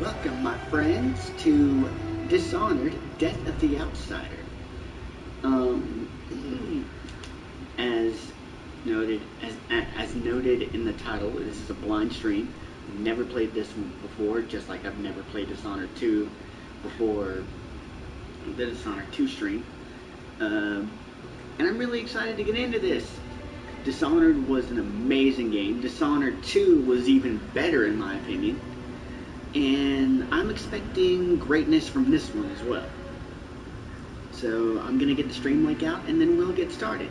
Welcome, my friends, to Dishonored: Death of the Outsider. Um, as noted in the title, this is a blind stream. I've never played this one before, just like I've never played Dishonored 2 before the Dishonored 2 stream. And I'm really excited to get into this. Dishonored was an amazing game. Dishonored 2 was even better, in my opinion. And I'm expecting greatness from this one as well. So I'm going to get the stream link out and then we'll get started.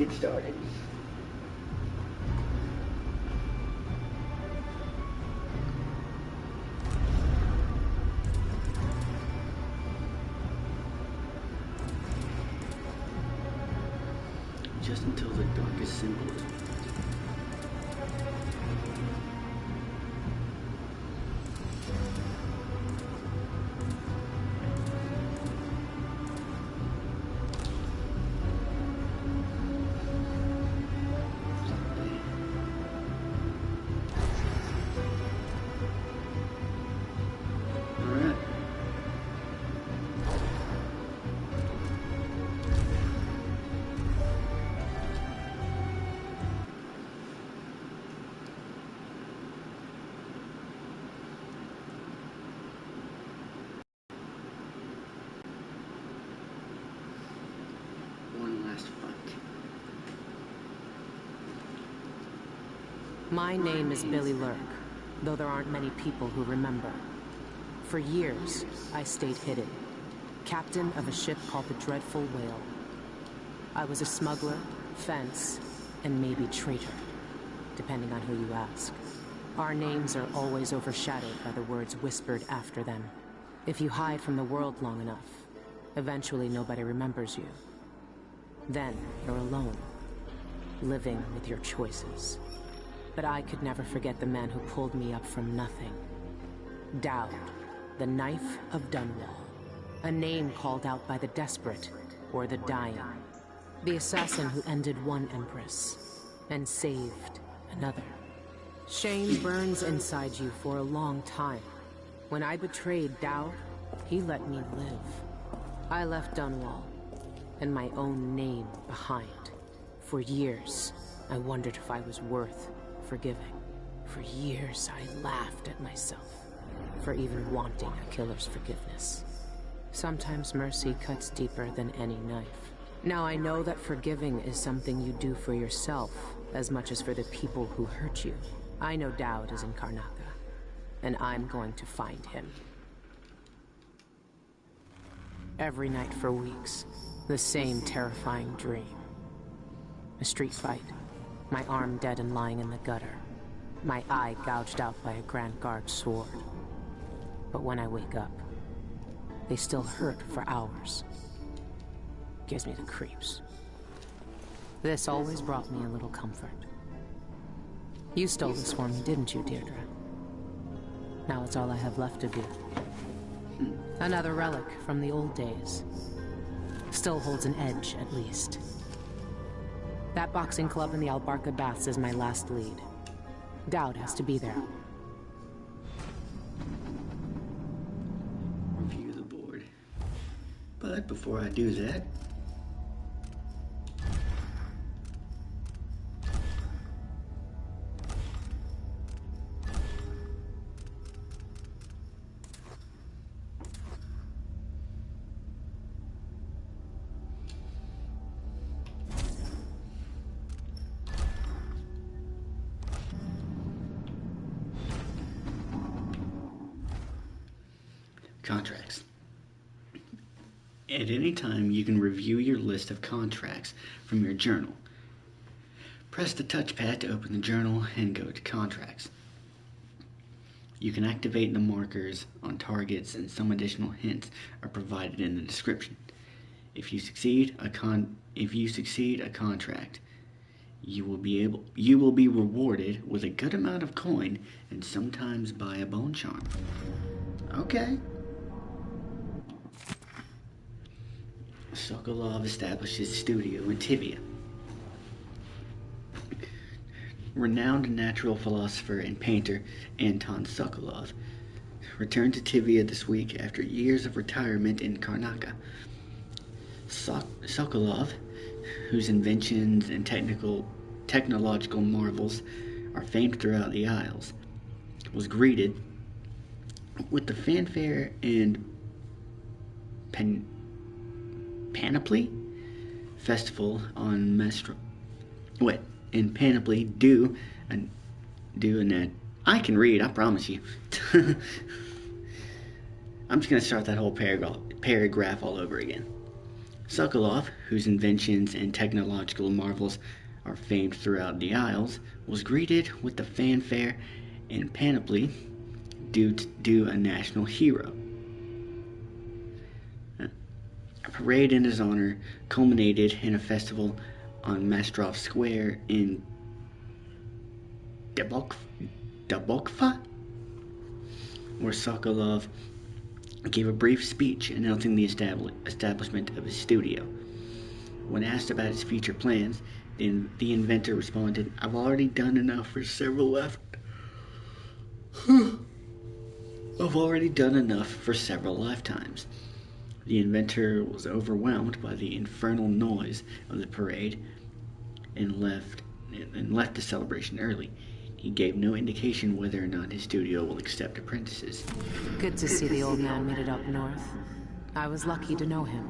get started. Just until the darkest symbol is marked. Alright. One last fight. My name is Billy Lurk, though there aren't many people who remember. For years, I stayed hidden, captain of a ship called the Dreadful Whale. I was a smuggler, fence, and maybe traitor, depending on who you ask. Our names are always overshadowed by the words whispered after them. If you hide from the world long enough, eventually nobody remembers you. Then you're alone, living with your choices. But I could never forget the man who pulled me up from nothing. Dowd, the Knife of Dunwall. A name called out by the desperate or the dying. The assassin who ended one empress and saved another. Shame burns inside you for a long time. When I betrayed Dowd, he let me live. I left Dunwall and my own name behind. For years, I wondered if I was worth forgiving. For years, I laughed at myself for even wanting a killer's forgiveness. Sometimes mercy cuts deeper than any knife. Now I know that forgiving is something you do for yourself as much as for the people who hurt you. I know Dowd is in Karnaca, and I'm going to find him. Every night for weeks, the same terrifying dream. A street fight, my arm dead and lying in the gutter, my eye gouged out by a Grand Guard sword. But when I wake up, they still hurt for hours. Gives me the creeps. This always brought me a little comfort. You stole this for me, didn't you, Deirdre? Now it's all I have left of you. Another relic from the old days. Still holds an edge, at least. That boxing club in the Albarca Baths is my last lead. Dowd has to be there. Review the board. But before I do that, contracts. At any time, you can review your list of contracts from your journal. Press the touchpad to open the journal and go to contracts. You can activate the markers on targets, and some additional hints are provided in the description. If you succeed a contract, you will be rewarded with a good amount of coin and sometimes by a bone charm. Okay. Sokolov established his studio in Tivia. Renowned natural philosopher and painter Anton Sokolov returned to Tivia this week after years of retirement in Karnaca. Sokolov, whose inventions and technological marvels are famed throughout the Isles, was greeted with the fanfare and Panoply Festival on Panoply due and that I can read, I promise you. I'm just gonna start that whole paragraph all over again. Sokolov, whose inventions and technological marvels are famed throughout the Isles, was greeted with the fanfare and panoply due a national hero. A parade in his honor culminated in a festival on Mastrov Square in Dubokva, where Sokolov gave a brief speech announcing the establishment of his studio. When asked about his future plans, the inventor responded, "I've already done enough for several lifetimes." The inventor was overwhelmed by the infernal noise of the parade and left the celebration early. He gave no indication whether or not his studio will accept apprentices. Good to see the old man made it up north. I was lucky to know him.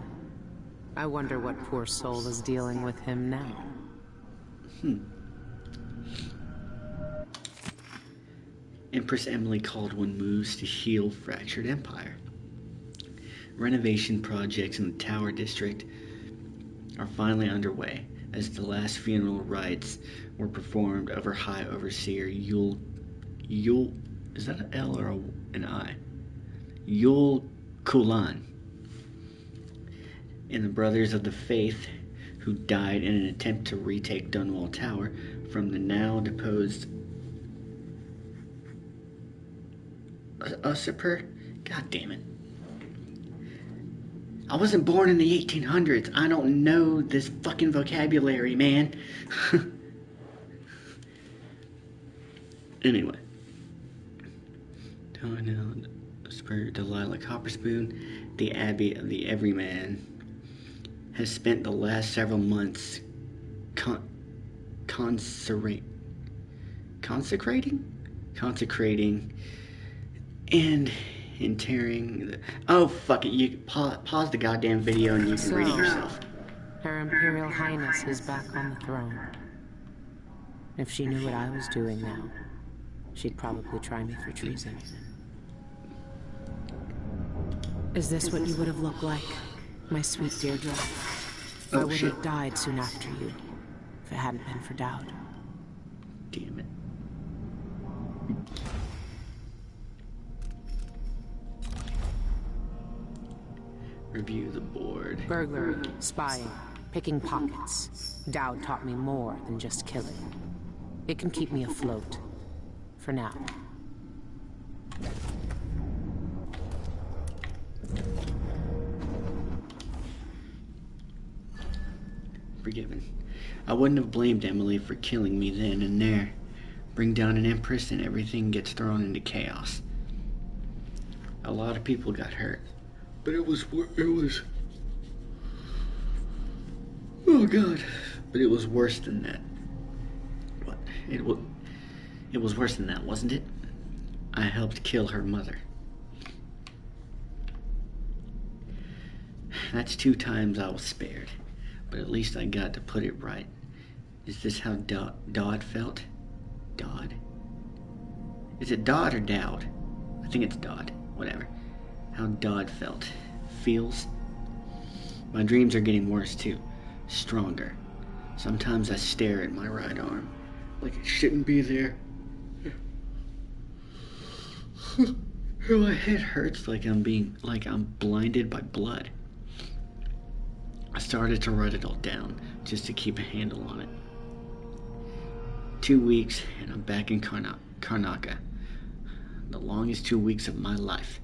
I wonder what poor soul is dealing with him now. Empress Emily Caldwell moves to heal fractured empire. Renovation projects in the Tower District are finally underway as the last funeral rites were performed over High Overseer Yul, is that an L or an I? Yul Kulan, and the Brothers of the Faith, who died in an attempt to retake Dunwall Tower from the now deposed usurper. God damn it. I wasn't born in the 1800s. I don't know this fucking vocabulary, man. Anyway. Delilah Copperspoon, the Abbey of the Everyman, has spent the last several months consecrating and interring. Oh, fuck it. You pause the goddamn video and you can read it yourself. Her Imperial Highness is back on the throne. If she knew what I was doing now, she'd probably try me for treason. Is this what you would have looked like, my sweet Deirdre? I would have died soon after you, if it hadn't been for Dowd. Damn it. Review the board. Burglary, spying, picking pockets. Dowd taught me more than just killing. It can keep me afloat. For now. Forgiven. I wouldn't have blamed Emily for killing me then and there. Bring down an empress and everything gets thrown into chaos. A lot of people got hurt. But it was oh God. But it was worse than that. What? It was worse than that, wasn't it? I helped kill her mother. That's 2 times I was spared. But at least I got to put it right. Is this how Dodd felt? Dodd? Is it Dodd or Dowd? I think it's Dodd. Whatever. How Dodd feels. My dreams are getting worse too. Stronger. Sometimes I stare at my right arm like it shouldn't be there. My head hurts like I'm blinded by blood. I started to write it all down just to keep a handle on it. 2 weeks and I'm back in Karnaca. The longest 2 weeks of my life.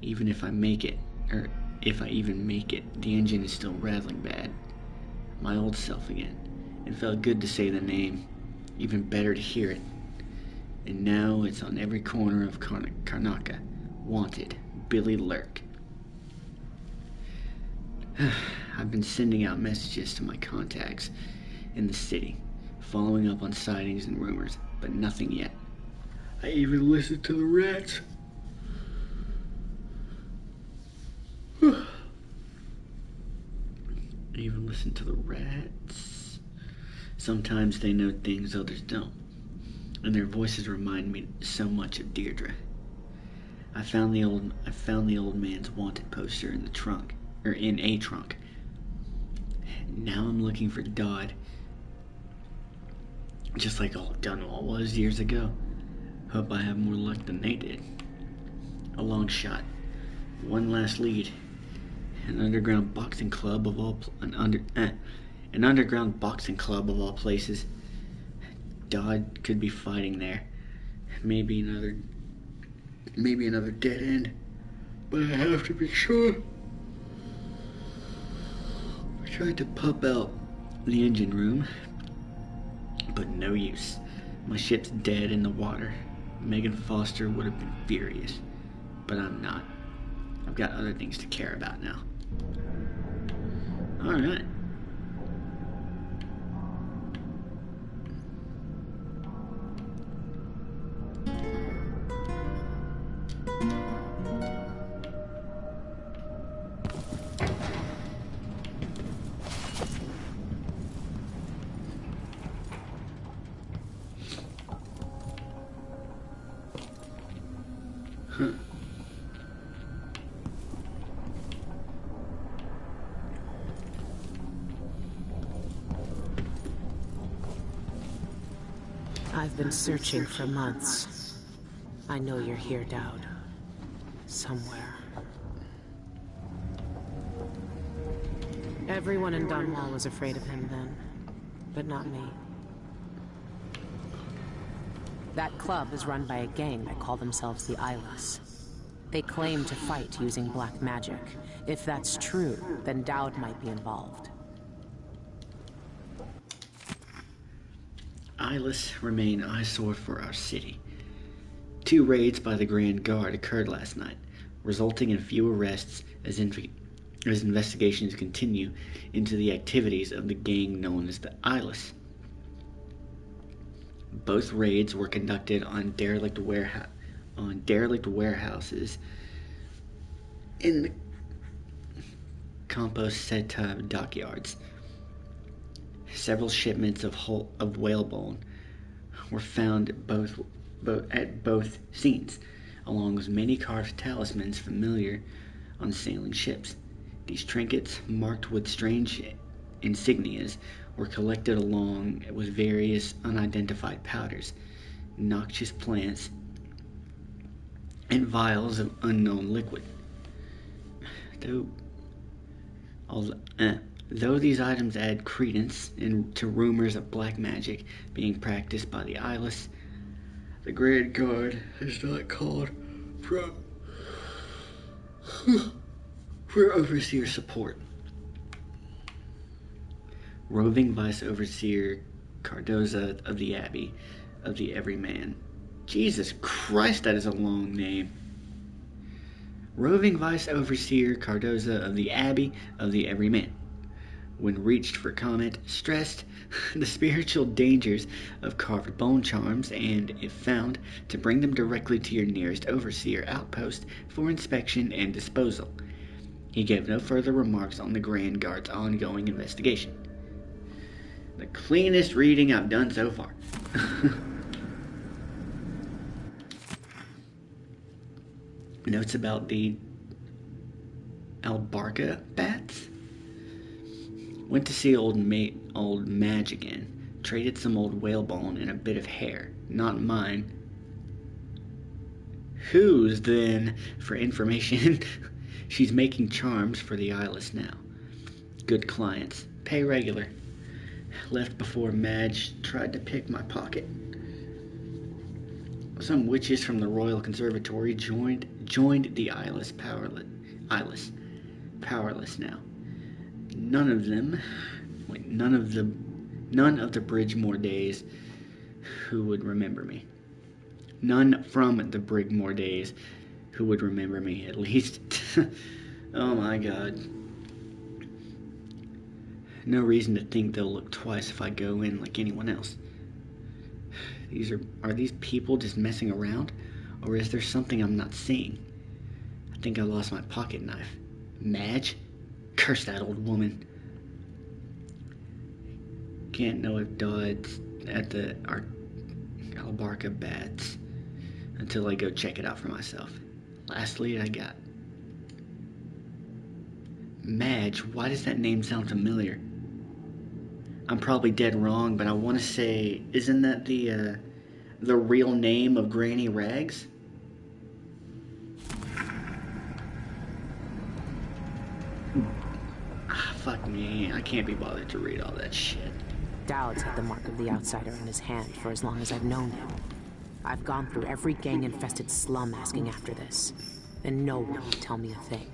Even if I make it, or if I even make it, the engine is still rattling bad. My old self again. It felt good to say the name. Even better to hear it. And now it's on every corner of Karnaca. Wanted, Billy Lurk. I've been sending out messages to my contacts in the city, following up on sightings and rumors, but nothing yet. I even listened to the rats. Sometimes they know things others don't, and their voices remind me so much of Deirdre. I found the old man's wanted poster in a trunk. Now I'm looking for Dodd. Just like all Dunwall was years ago. Hope I have more luck than they did. A long shot. One last lead. An underground boxing club of all an underground boxing club of all places. Dodd could be fighting there. Maybe another dead end. But I have to be sure. I tried to pop out the engine room, but no use. My ship's dead in the water. Megan Foster would have been furious, but I'm not. I've got other things to care about now. Alright. I've been searching for months. I know you're here, Dowd. Somewhere. Everyone in Dunwall was afraid of him then, but not me. That club is run by a gang that call themselves the Eyeless. They claim to fight using black magic. If that's true, then Dowd might be involved. Eyeless remain an eyesore for our city. 2 raids by the Grand Guard occurred last night, resulting in few arrests as investigations continue into the activities of the gang known as the Eyeless. Both raids were conducted on derelict warehouses in the Composteta dockyards. Several shipments of whalebone were found at both scenes, along with many carved talismans familiar on sailing ships. These trinkets, marked with strange insignias, were collected along with various unidentified powders, noxious plants, and vials of unknown liquid. Though these items add credence to rumors of black magic being practiced by the Eyeless, the Grand Guard has not called for overseer support. Roving Vice Overseer Cardoza of the Abbey of the Everyman. Jesus Christ, that is a long name. Roving Vice Overseer Cardoza of the Abbey of the Everyman, when reached for comment, stressed the spiritual dangers of carved bone charms and, if found, to bring them directly to your nearest overseer outpost for inspection and disposal. He gave no further remarks on the Grand Guard's ongoing investigation. The cleanest reading I've done so far. Notes about the Albarca bats. Went to see old Madge again. Traded some old whalebone and a bit of hair. Not mine. Whose, then, for information? She's making charms for the Eyeless now. Good clients. Pay regular. Left before Madge tried to pick my pocket. Some witches from the Royal Conservatory joined the Eyeless powerless now. None of the Bridgemore days who would remember me. None from the Brigmore days who would remember me, at least. Oh my God. No reason to think they'll look twice if I go in like anyone else. Are these people just messing around? Or is there something I'm not seeing? I think I lost my pocket knife. Madge? Curse that old woman. Can't know if Dodd's at the Albarca bats until I go check it out for myself. Last lead I got. Madge, why does that name sound familiar? I'm probably dead wrong, but I want to say, isn't that the real name of Granny Rags? Fuck me, I can't be bothered to read all that shit. Dowd's had the mark of the outsider in his hand for as long as I've known him. I've gone through every gang-infested slum asking after this, and no one would tell me a thing.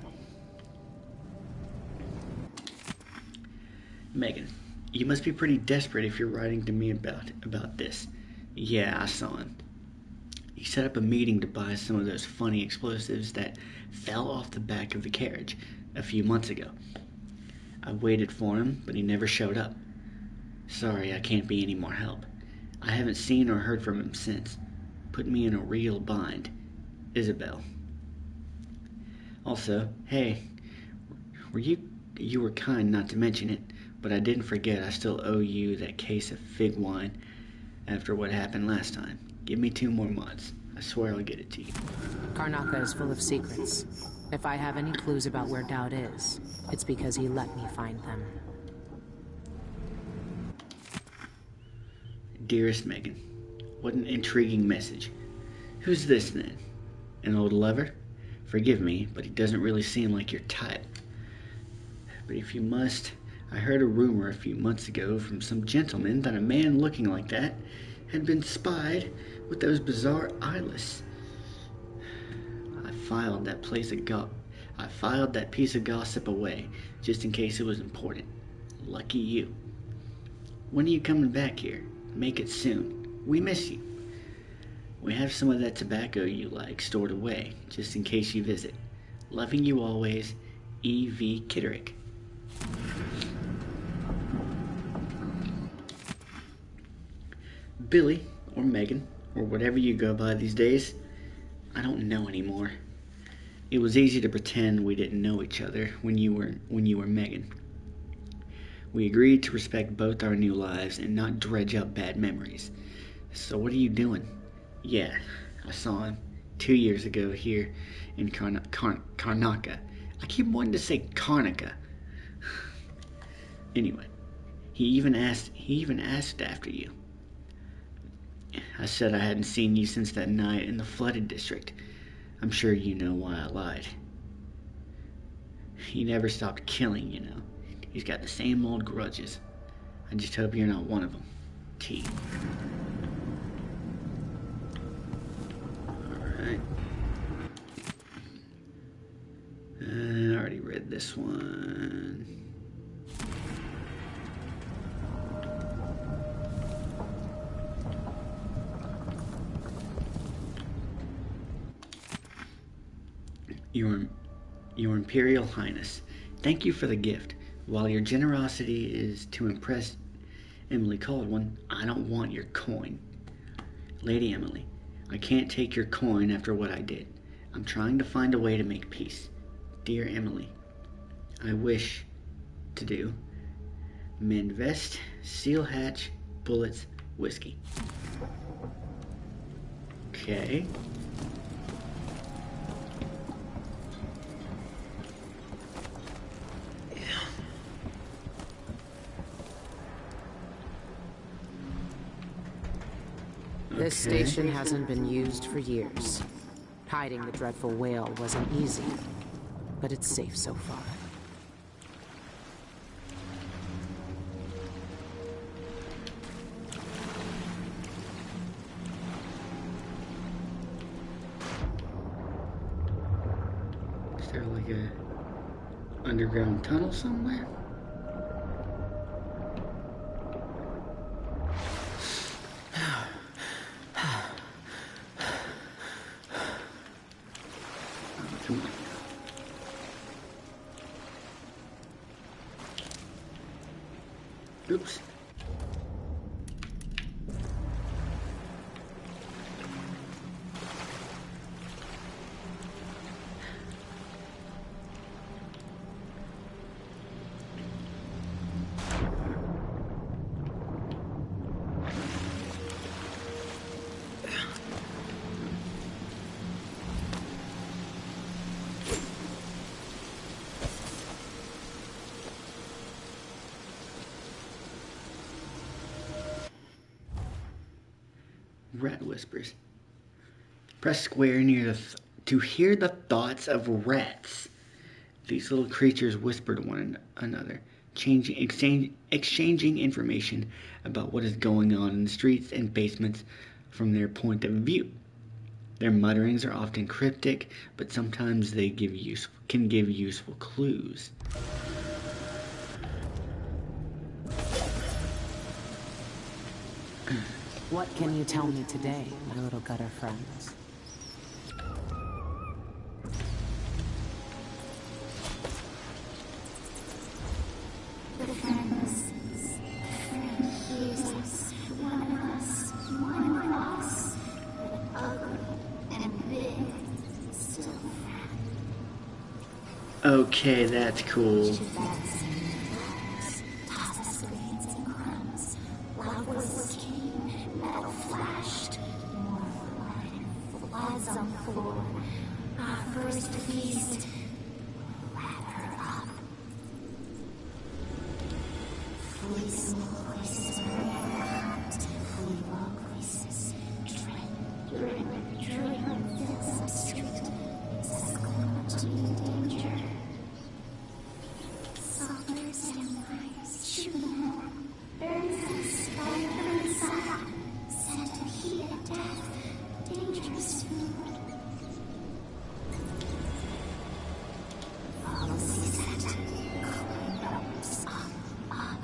Megan, you must be pretty desperate if you're writing to me about this. Yeah, I saw him. He set up a meeting to buy some of those funny explosives that fell off the back of the carriage a few months ago. I waited for him, but he never showed up. Sorry, I can't be any more help. I haven't seen or heard from him since. Put me in a real bind. Isabel. Also, hey, you were kind not to mention it, but I didn't forget I still owe you that case of fig wine after what happened last time. Give me 2 more months. I swear I'll get it to you. Karnaca is full of secrets. If I have any clues about where Dowd is, it's because he let me find them. Dearest Megan, what an intriguing message. Who's this then? An old lover? Forgive me, but he doesn't really seem like your type. But if you must, I heard a rumor a few months ago from some gentleman that a man looking like that had been spied with those bizarre eyelids. I filed that piece of gossip away, just in case it was important. Lucky you. When are you coming back here? Make it soon. We miss you. We have some of that tobacco you like stored away, just in case you visit. Loving you always, E.V. Kitterick. Billy, or Megan, or whatever you go by these days, I don't know anymore. It was easy to pretend we didn't know each other when you were Megan. We agreed to respect both our new lives and not dredge up bad memories. So what are you doing? Yeah, I saw him 2 years ago here in Karnaca. I keep wanting to say Karnaca. Anyway, he even asked after you. I said I hadn't seen you since that night in the flooded district. I'm sure you know why I lied. He never stopped killing, you know. He's got the same old grudges. I just hope you're not one of them. T. Alright. I already read this one. Your Imperial Highness, thank you for the gift. While your generosity is to impress Emily Caldwell, I don't want your coin. Lady Emily, I can't take your coin after what I did. I'm trying to find a way to make peace. Dear Emily, I wish to do mend vest, seal hatch, bullets, whiskey. Okay. This station hasn't been used for years. Hiding the dreadful whale wasn't easy, but it's safe so far. Is there like a underground tunnel somewhere? Oops. Rat whispers. Press square near to hear the thoughts of rats. These little creatures whisper to one another, exchanging information about what is going on in the streets and basements from their point of view. Their mutterings are often cryptic, but sometimes they can give useful clues. What can you tell me today, my little gutter friends? The friends hears us, one of us, but ugly and big, still friend. Okay, that's cool. On the floor, our first feast. Wrap her up. Fleece places where never hunt. Flee long places. Drink this street. Says to danger. Softer samurais shoot them. Burns us by your inside. Set to heat of death. Dangerous food. Policies that climb ropes up. High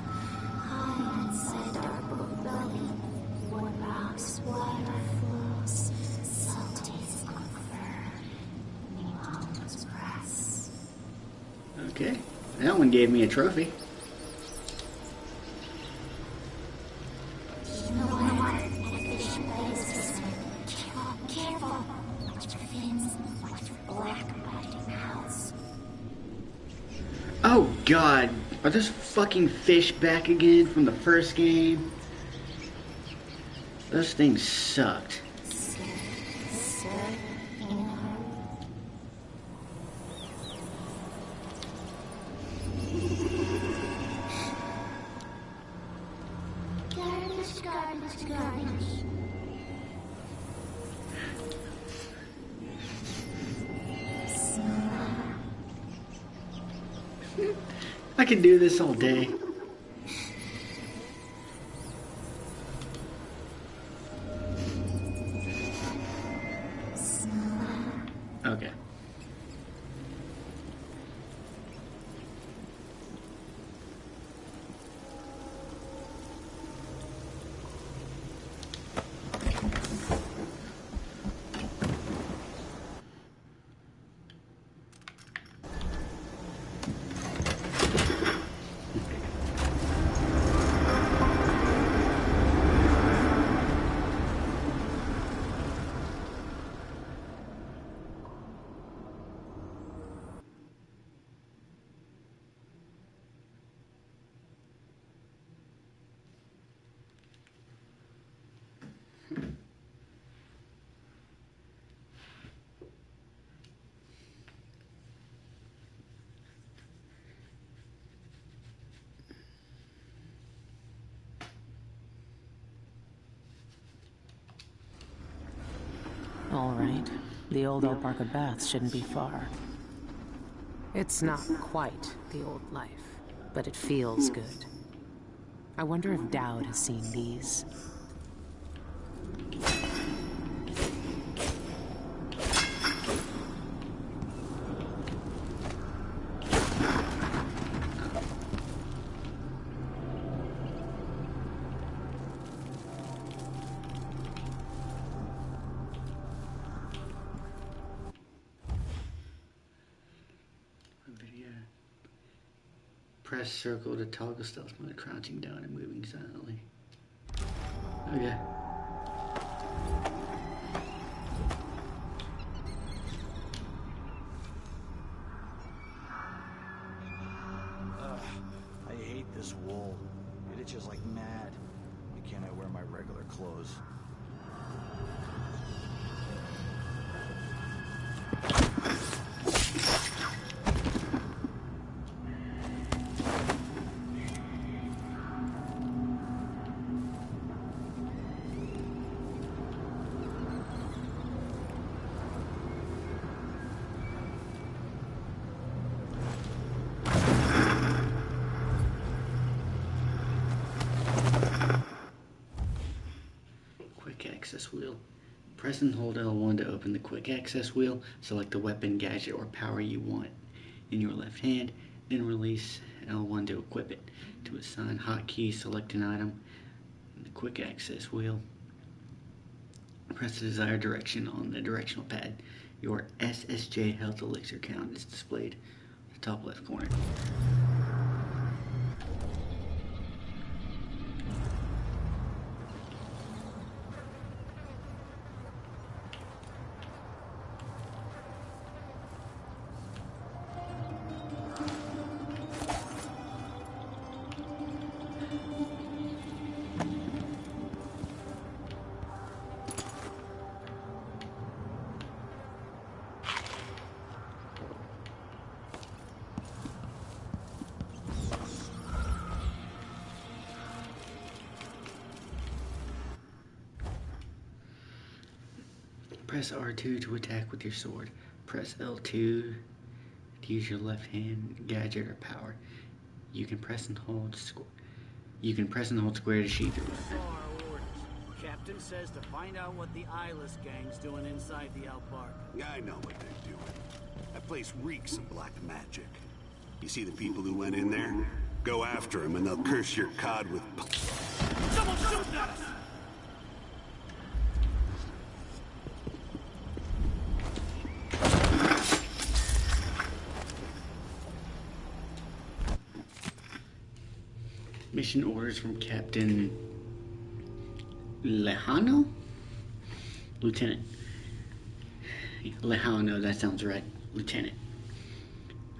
inside our boat belly. Wood rocks, water flows. Salties on fur. Nemo's grass. Okay, that one gave me a trophy. Oh god, are those fucking fish back again from the first game? Those things sucked. Garbage. I could do this all day. Okay. All right. The old Alparca Baths shouldn't be far. It's not quite the old life, but it feels good. I wonder if Dowd has seen these. Press circle to toggle stealth mode, crouching down and moving silently. Okay. I hate this wool. It itches like mad. Why can't I wear my regular clothes? access wheel. Press and hold L1 to open the quick access wheel. Select the weapon, gadget, or power you want in your left hand. Then release L1 to equip it. To assign hotkey, select an item in the quick access wheel. Press the desired direction on the directional pad. Your SSJ health elixir count is displayed in the top left corner. Press R2 to attack with your sword. Press L2 to use your left hand gadget or power. You can press and hold square to sheath your weapon. Our orders. Captain says to find out what the eyeless gang's doing inside the outpark. I know what they're doing. That place reeks of black magic. You see the people who went in there? Go after them and they'll curse your cod with... Someone shoot at us! Mission orders from Captain Lejano? Lieutenant. Lejano, that sounds right. Lieutenant.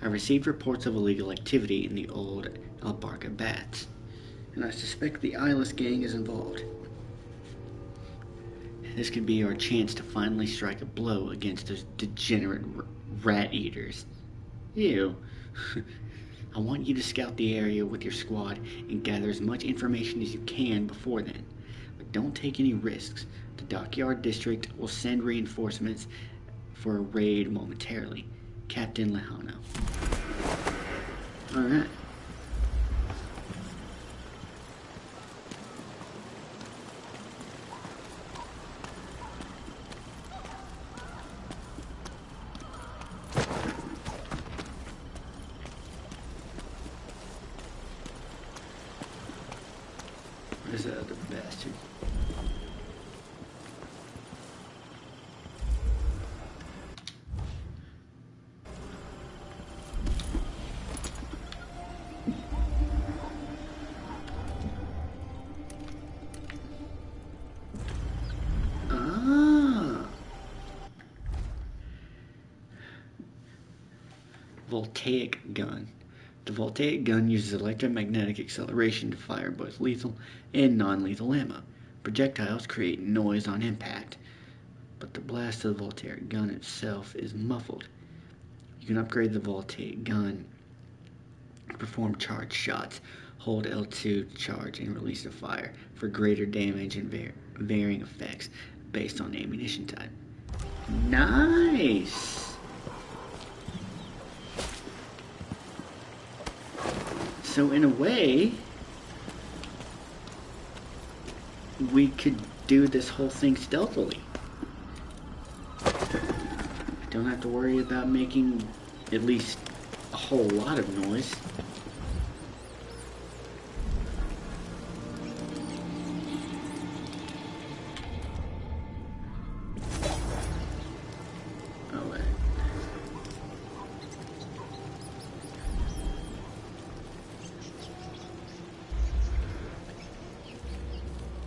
I received reports of illegal activity in the old Albarca Bats, and I suspect the eyeless gang is involved. This could be our chance to finally strike a blow against those degenerate rat eaters. Ew. I want you to scout the area with your squad and gather as much information as you can before then. But don't take any risks. The Dockyard District will send reinforcements for a raid momentarily. Captain Lejano. Alright. Where's that other bastard? Voltaic Gun. The Voltaic Gun uses electromagnetic acceleration to fire both lethal and non-lethal ammo. Projectiles create noise on impact, but the blast of the Voltaic Gun itself is muffled. You can upgrade the Voltaic Gun to perform charged shots. Hold L2 to charge and release the fire for greater damage and varying effects based on ammunition type. Nice! So in a way, we could do this whole thing stealthily. I don't have to worry about making at least a whole lot of noise.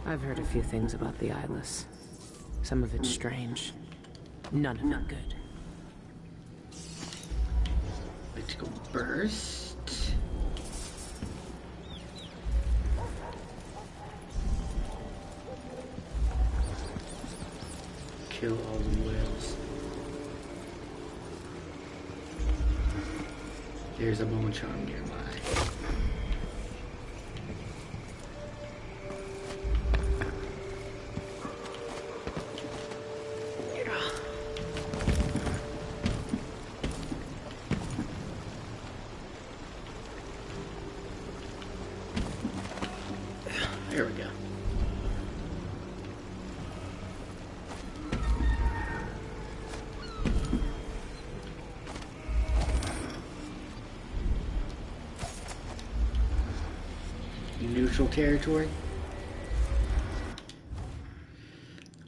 I've heard a few things about the eyeless. Some of it's strange. None of it good. Let's go burst. Kill all the whales. There's a bone charm nearby. There we go. supernatural territory.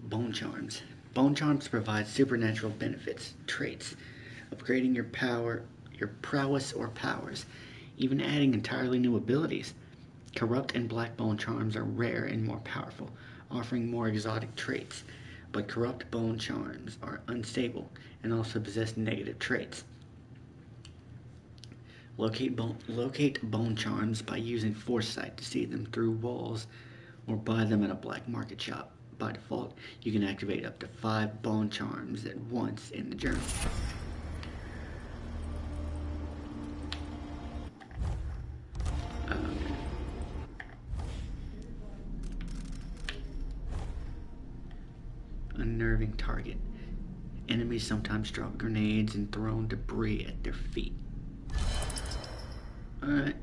Bone charms. Bone charms provide supernatural benefits, traits, upgrading your power, your prowess or powers, even adding entirely new abilities. Corrupt and black bone charms are rare and more powerful, offering more exotic traits, but corrupt bone charms are unstable and also possess negative traits. Locate bone charms by using foresight to see them through walls or buy them at a black market shop. By default, you can activate up to 5 bone charms at once in the journey. Unnerving target. Enemies sometimes drop grenades and throw debris at their feet. Alright.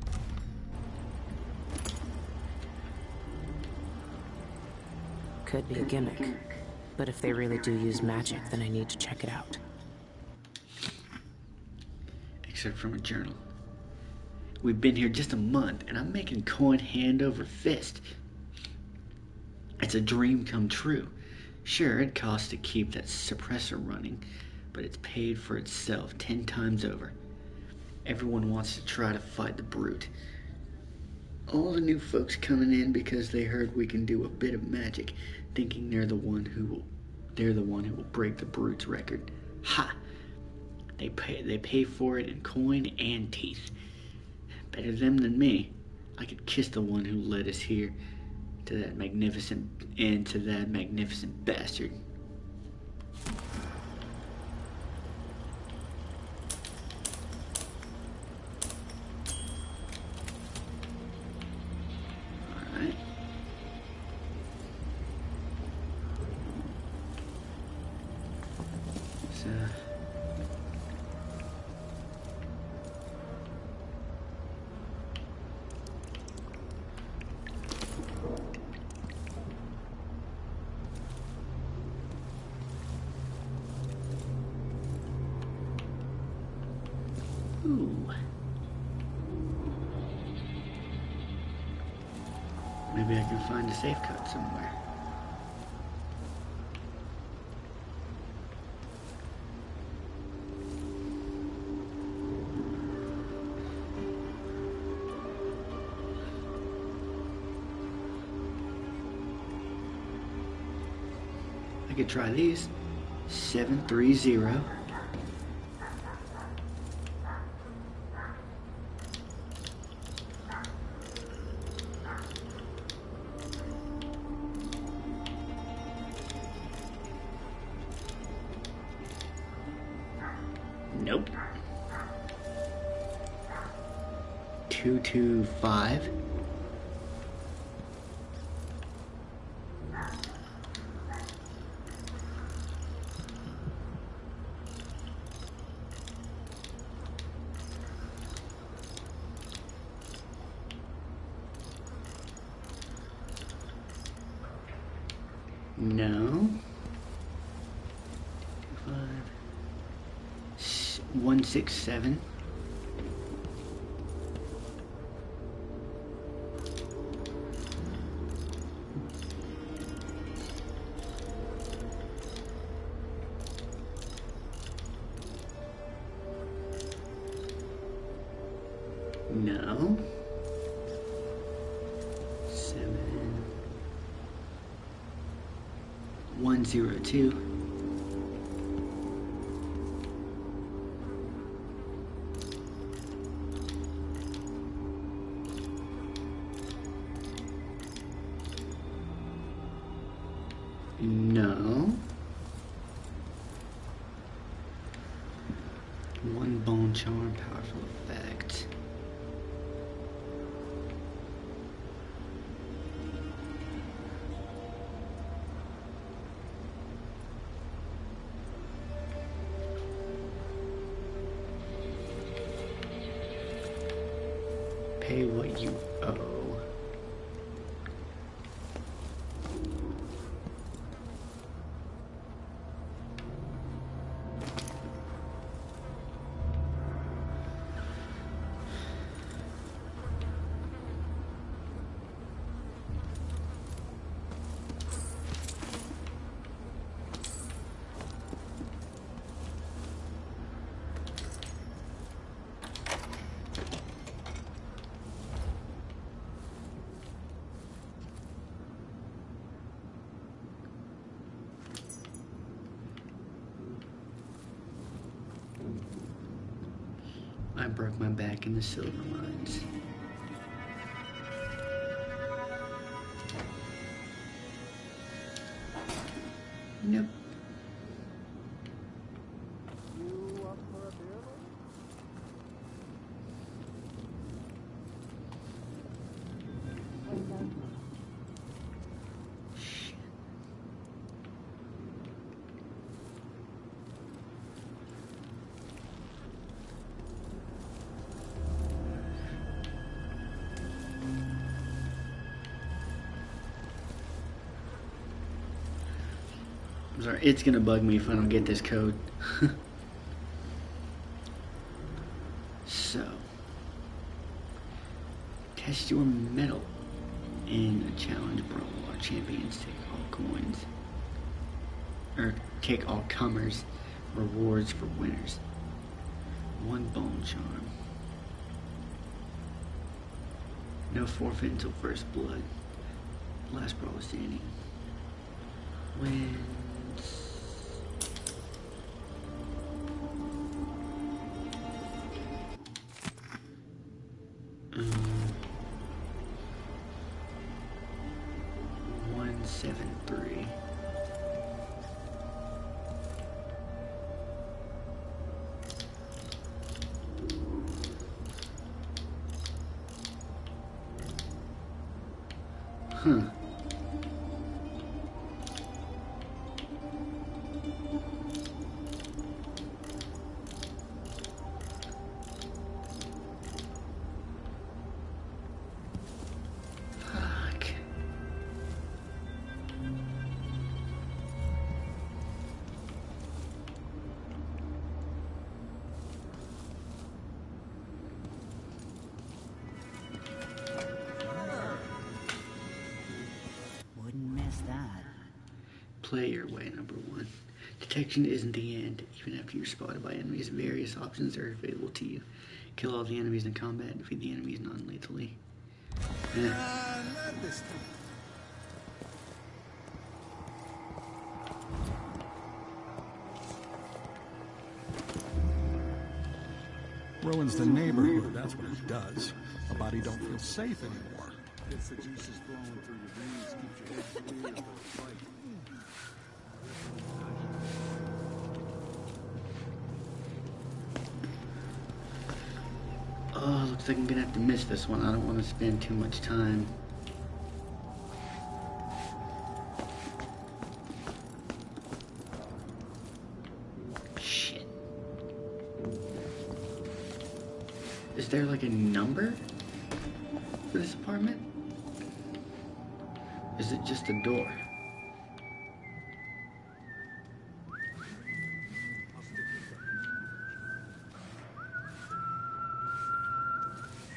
Could be a gimmick. But if they really do use magic, then I need to check it out. Excerpt from a journal. We've been here just a month, and I'm making coin hand over fist. It's a dream come true. Sure, it costs to keep that suppressor running, but it's paid for itself 10 times over. Everyone wants to try to fight the brute. All the new folks coming in because they heard we can do a bit of magic, thinking they're the one who will break the brute's record. Ha! They pay for it in coin and teeth. Better them than me. I could kiss the one who led us here to that magnificent bastard. Alright. So ooh. Maybe I can find a safe code somewhere. I could try these. 730. Nope. 225. No. 167. No. 102. No. 1 bone charm, powerful effect. Pay what you owe. I broke my back in the silver mines. Nope. I'm sorry, it's gonna bug me if I don't get this code. So, test your metal in a challenge brawl. Our champions take all coins, or take all comers. Rewards for winners. 1 bone charm. No forfeit until first blood. Last brawl standing. Wins. Um, 173. Huh. Fuck. Wouldn't miss that. Play your way, number 1. Detection isn't the end. Even after you're spotted by enemies, various options are available to you. Kill all the enemies in combat, defeat the enemies non-lethally. Not this time. Ruins the neighborhood, that's what it does. A body don't feel safe anymore. Gets the juices flowing through your veins, keeps your head clear for the fight. Oh, looks like I'm gonna have to miss this one. I don't want to spend too much time. Shit. Is there like a number for this apartment? Is it just a door?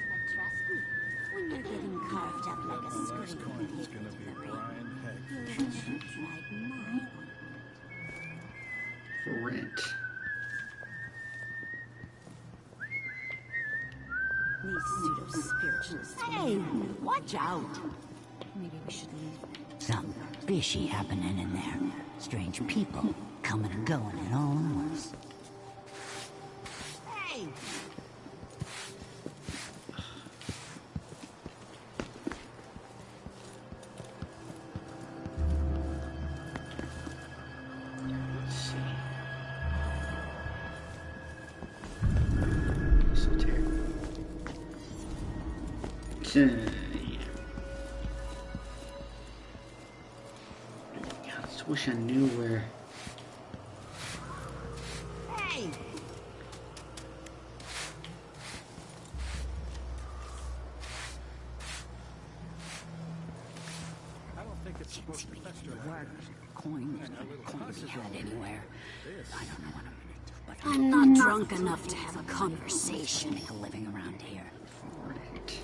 But trust me, when you're getting carved up like a scream, It's gonna be Brian Heck. you should try mine. For rent. These pseudo-spiritualists. Hey, watch out! Maybe we should leave. Something fishy happening in there. Strange people coming and going at all hours. Hey! Let's see. Esoteric. Yeah. God, I just wish I knew where. Hey! I don't think it's supposed to fester like Work. that. Coins to be had anywhere. I don't know what but I'm not drunk enough to have a conversation. make a living around here. Rent.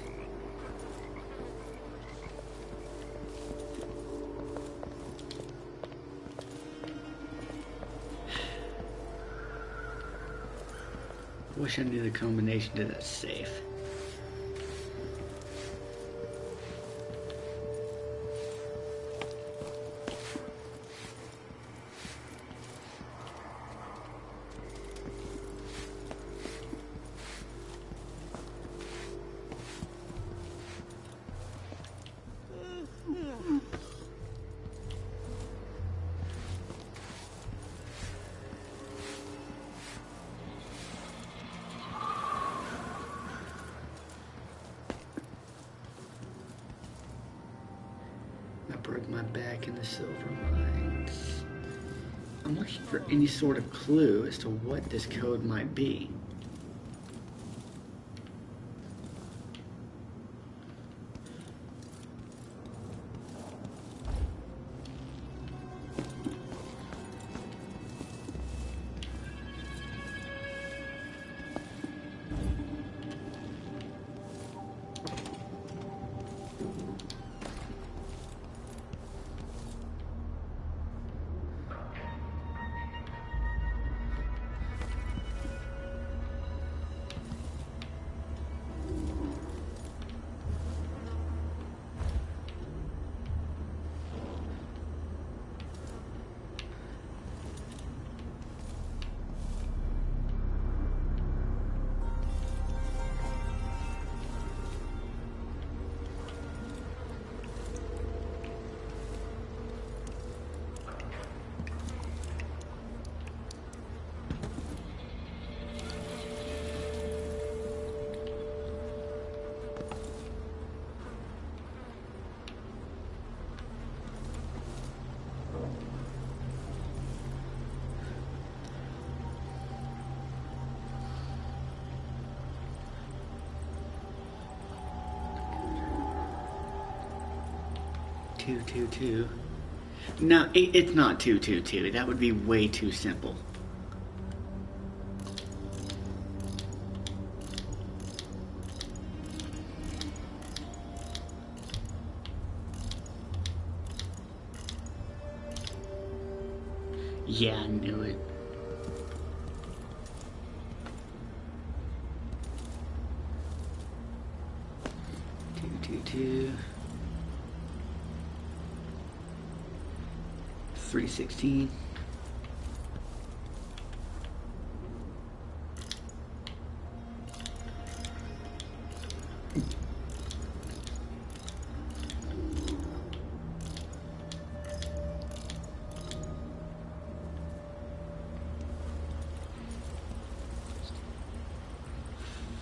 Wish I knew the combination to that safe. With my back in the silver mines. I'm looking for any sort of clue as to what this code might be. Two. No, it's not 222. That would be way too simple. Yeah, I knew it. Two. 316.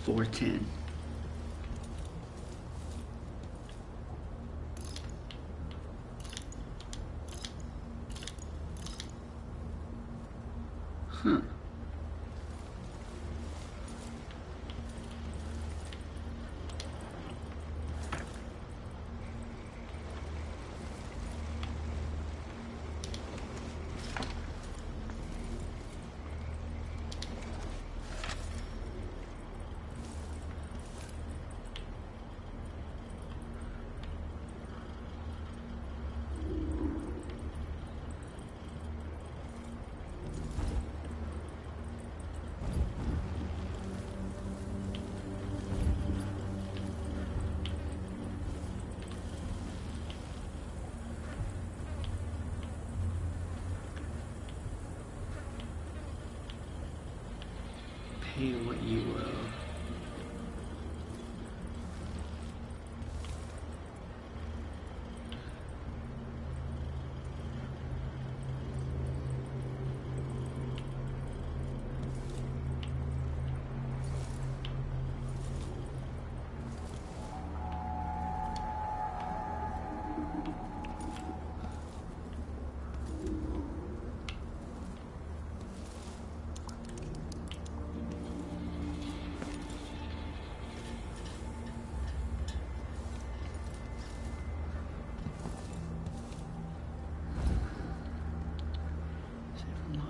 $410. Huh. Pay what you owe.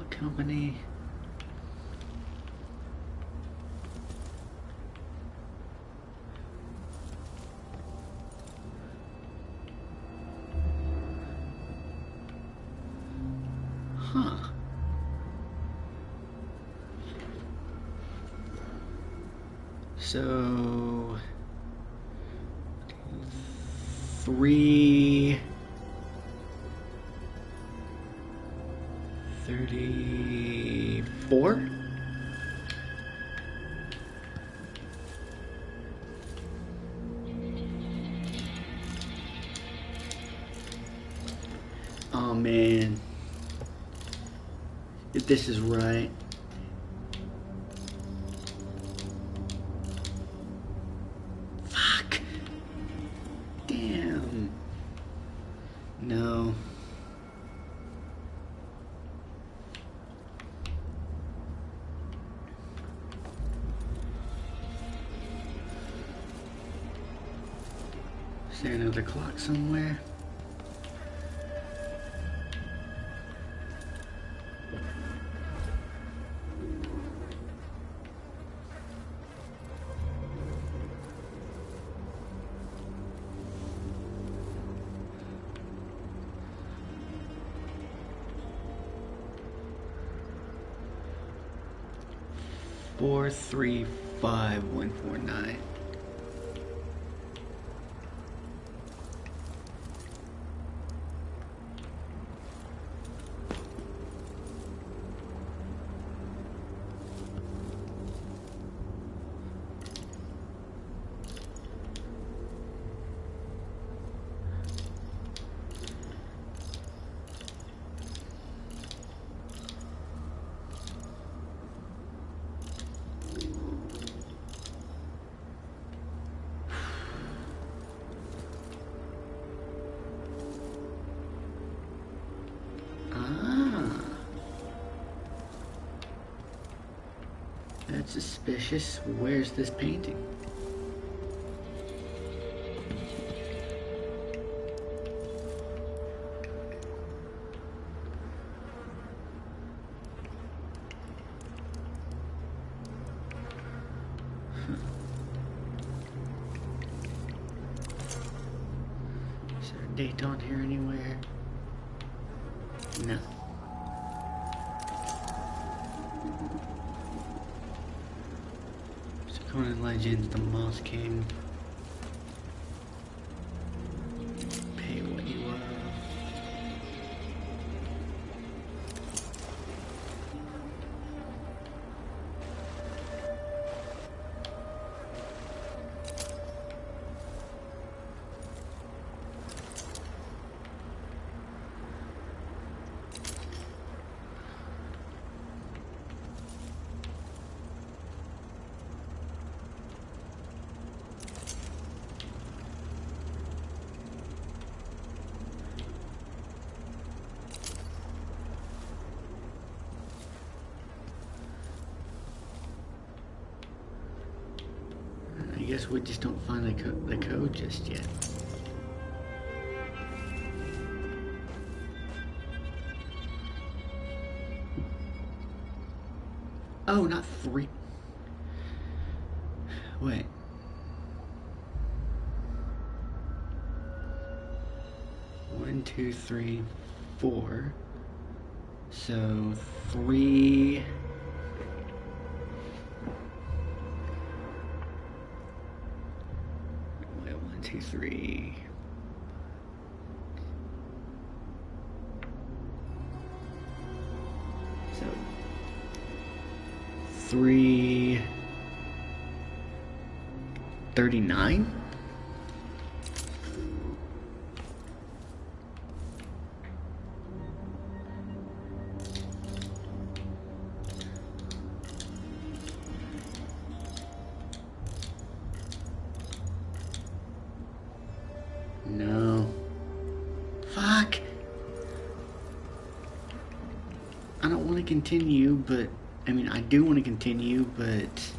Company. Huh. So 334. Oh man, if this is right. Fuck. Damn. No. Is there another clock somewhere? Four, 3, 5, 1, 4, 9. That's suspicious. Where's this painting? Is there a date on here anywhere? No. Conan Legends, the Moss King. Pay what you love. I guess we just don't find the code just yet. Oh, not 3. Wait. One, 2, 3, 4. So 3. Wait, 1, 2, 3. So 339. No. Fuck. I don't want to continue, but I mean, I do want to continue, but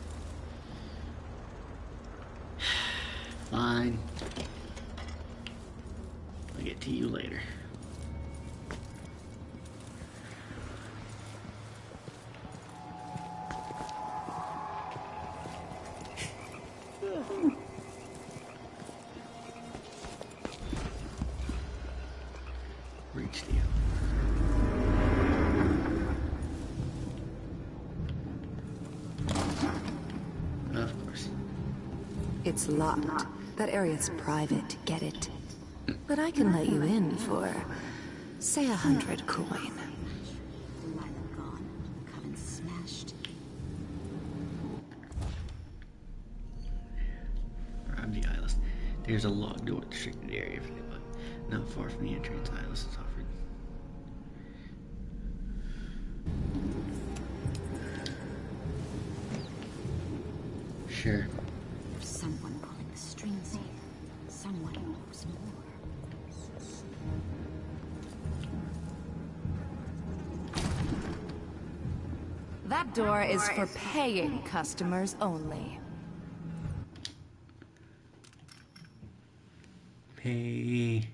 fine. I'll get to you later. Reach the Of course. It's locked. That area's private, get it? But I can let you in for, say, 100 coin. Gone, coven smashed. Rob the eyeless. There's a locked door at the restricted area, but not far from the entrance. Eyeless is offered. Sure. There's someone pulling the strings here. Someone who knows more. That door is for paying customers only. Hey.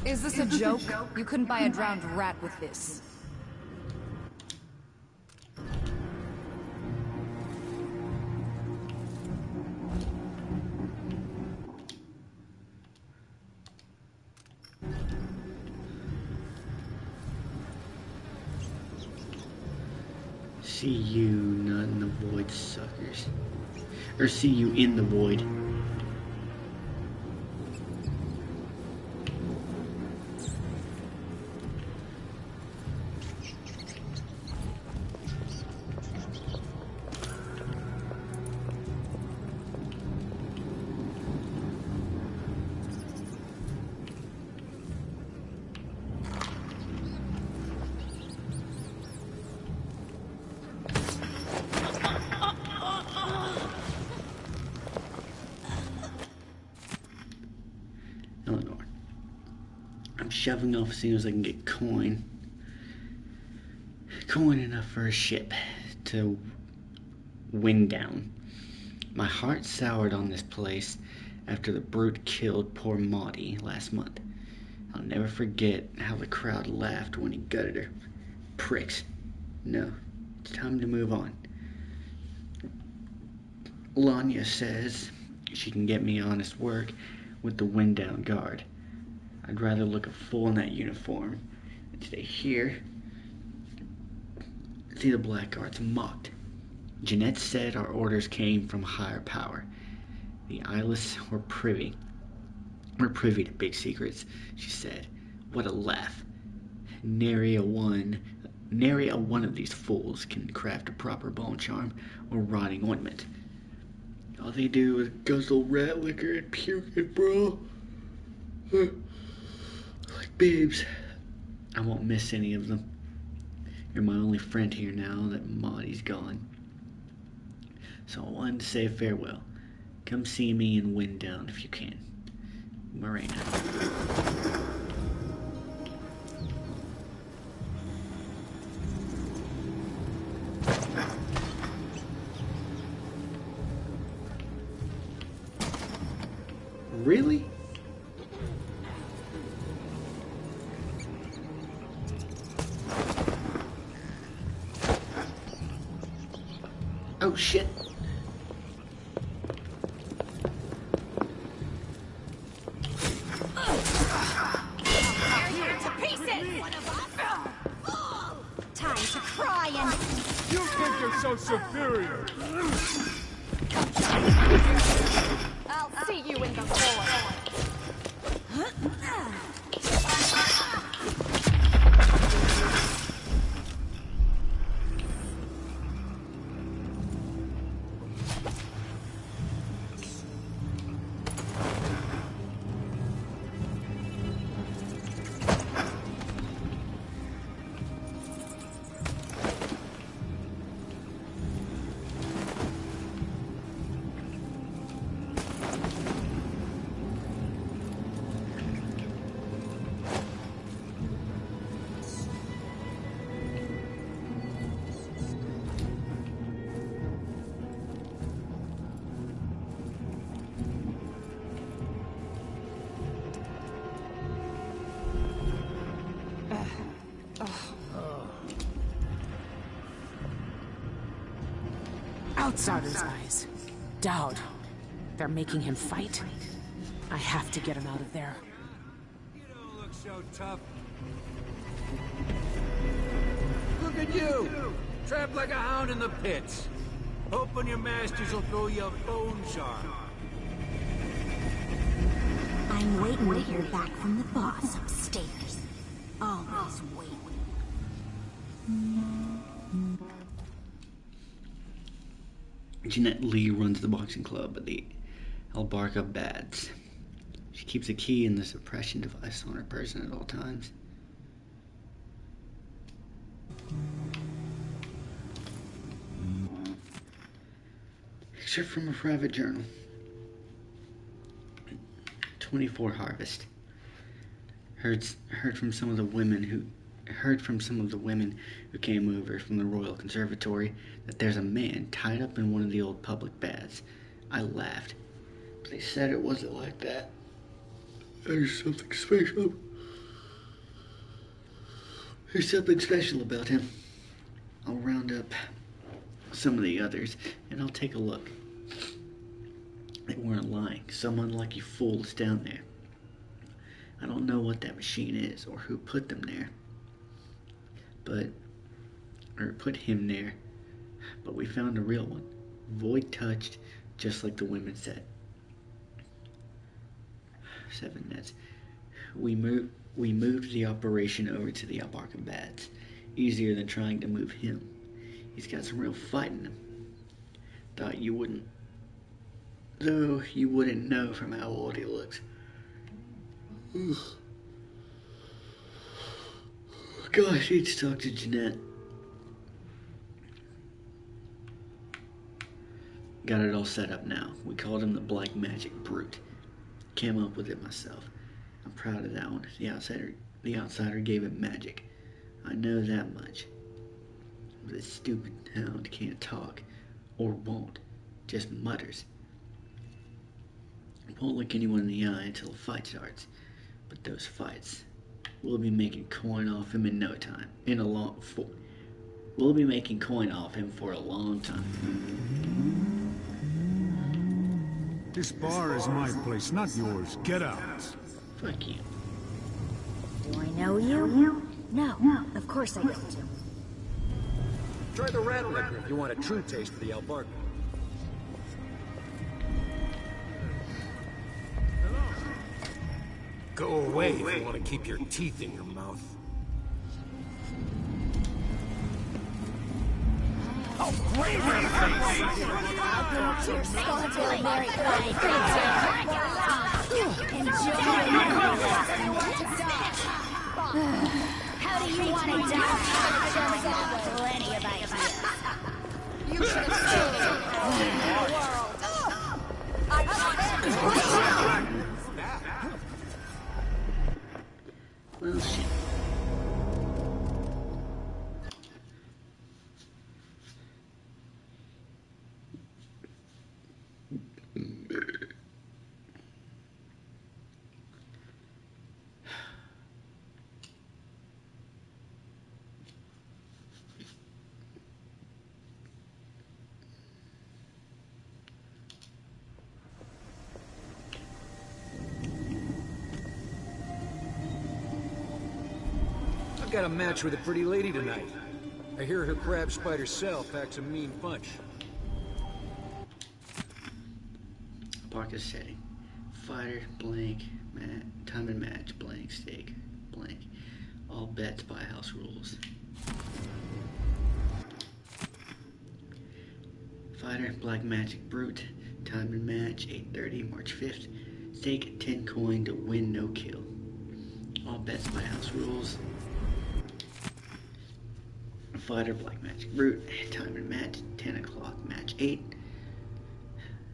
Is this a joke? You couldn't buy a drowned rat with this. See you not in the void, suckers. Or see you in the void. Eleanor. I'm shoving off as soon as I can get coin. Coin enough for a ship to wind down. My heart soured on this place after the brute killed poor Maudie last month. I'll never forget how the crowd laughed when he gutted her. Pricks. No, it's time to move on. Lanya says she can get me honest work with the wind down guard. I'd rather look a fool in that uniform than stay here. See the blackguards mocked. Jeanette said our orders came from higher power. The eyeless were privy. We're privy to big secrets, she said. What a laugh. Nary a one of these fools can craft a proper bone charm or rotting ointment. All they do is guzzle rat liquor and puke and brawl. Like babes. I won't miss any of them. You're my only friend here now that Maudie's gone. So I wanted to say farewell. Come see me in Winddown if you can. Marina. Really? Oh shit. Time to cry and... You think you're so superior? I'll see you in the void. Outsider's eyes. Dowd. They're making him fight? I have to get him out of there. You don't look so tough. Look at you! Trapped like a hound in the pits. Hoping your masters will throw you a bone charm. I'm waiting to hear back from the boss upstairs. Always waiting. Jeanette Lee runs the boxing club at the Albarca Bads. She keeps a key in the suppression device on her person at all times. Excerpt from a private journal. 24 Harvest. Heard from some of the women who came over from the Royal Conservatory that there's a man tied up in one of the old public baths. I laughed, but they said it wasn't like that. There's something special. There's something special about him. I'll round up some of the others, and I'll take a look. They weren't lying. Some unlucky fool is down there. I don't know what that machine is, or who put them there. Or put him there. But we found a real one. Void touched, just like the women said. 7 nets. We moved the operation over to the Albarcan Bats. Easier than trying to move him. He's got some real fight in him. Thought you wouldn't. Though you wouldn't know from how old he looks. Gosh, need to talk to Jeanette. Got it all set up now. We called him the Black Magic Brute. Came up with it myself. I'm proud of that one. The outsider gave it magic. I know that much. But this stupid hound can't talk. Or won't. Just mutters. Won't look anyone in the eye until a fight starts. But those fights, we'll be making coin off him in no time. We'll be making coin off him for a long time. This bar is my place, not yours. Get out. Fuck you. Do I know you? No, of course I don't. Try the rat liquor if you want a true taste of the Albarcan. Go away if you want to keep your teeth in your mouth. Oh, great! How do you want to die? Plenty of ideas. You should have stayed in the world. Well, shit. I've got a match with a pretty lady tonight. I hear her crab spider cell packs a mean punch. Parker's setting. Fighter, blank, time and match, blank, stake, blank. All bets by house rules. Fighter, Black Magic Brute, time and match, 8:30, March 5th. Stake 10 coin to win no kill. All bets by house rules. Fighter, Black Magic Brute, time and match, 10 o'clock, match 8.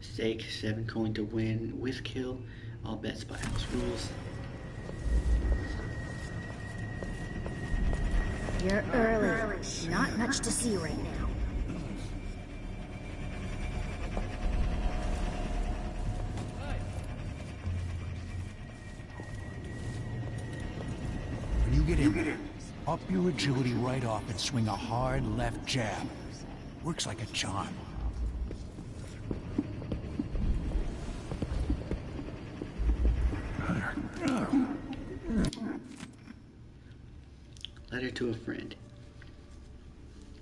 Stake 7 coin to win with kill. All bets by house rules. You're early. Not much to see right now. When you get in, up your agility right off and swing a hard left jab. Works like a charm. Letter to a friend.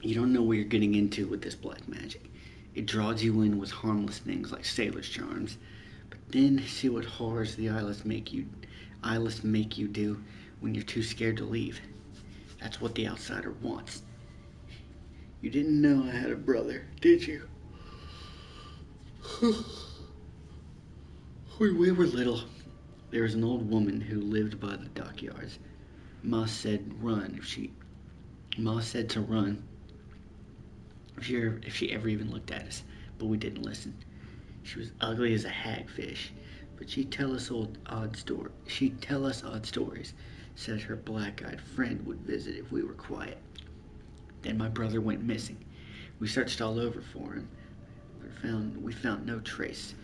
You don't know what you're getting into with this black magic. It draws you in with harmless things like sailor's charms, but then see what horrors the eyeless make you do when you're too scared to leave. That's what the outsider wants. You didn't know I had a brother, did you? When we were little, there was an old woman who lived by the dockyards. Ma said to run if she ever even looked at us, but we didn't listen. She was ugly as a hagfish, but she'd tell us odd stories. Said her black-eyed friend would visit if we were quiet. Then my brother went missing. We searched all over for him, but we found no trace.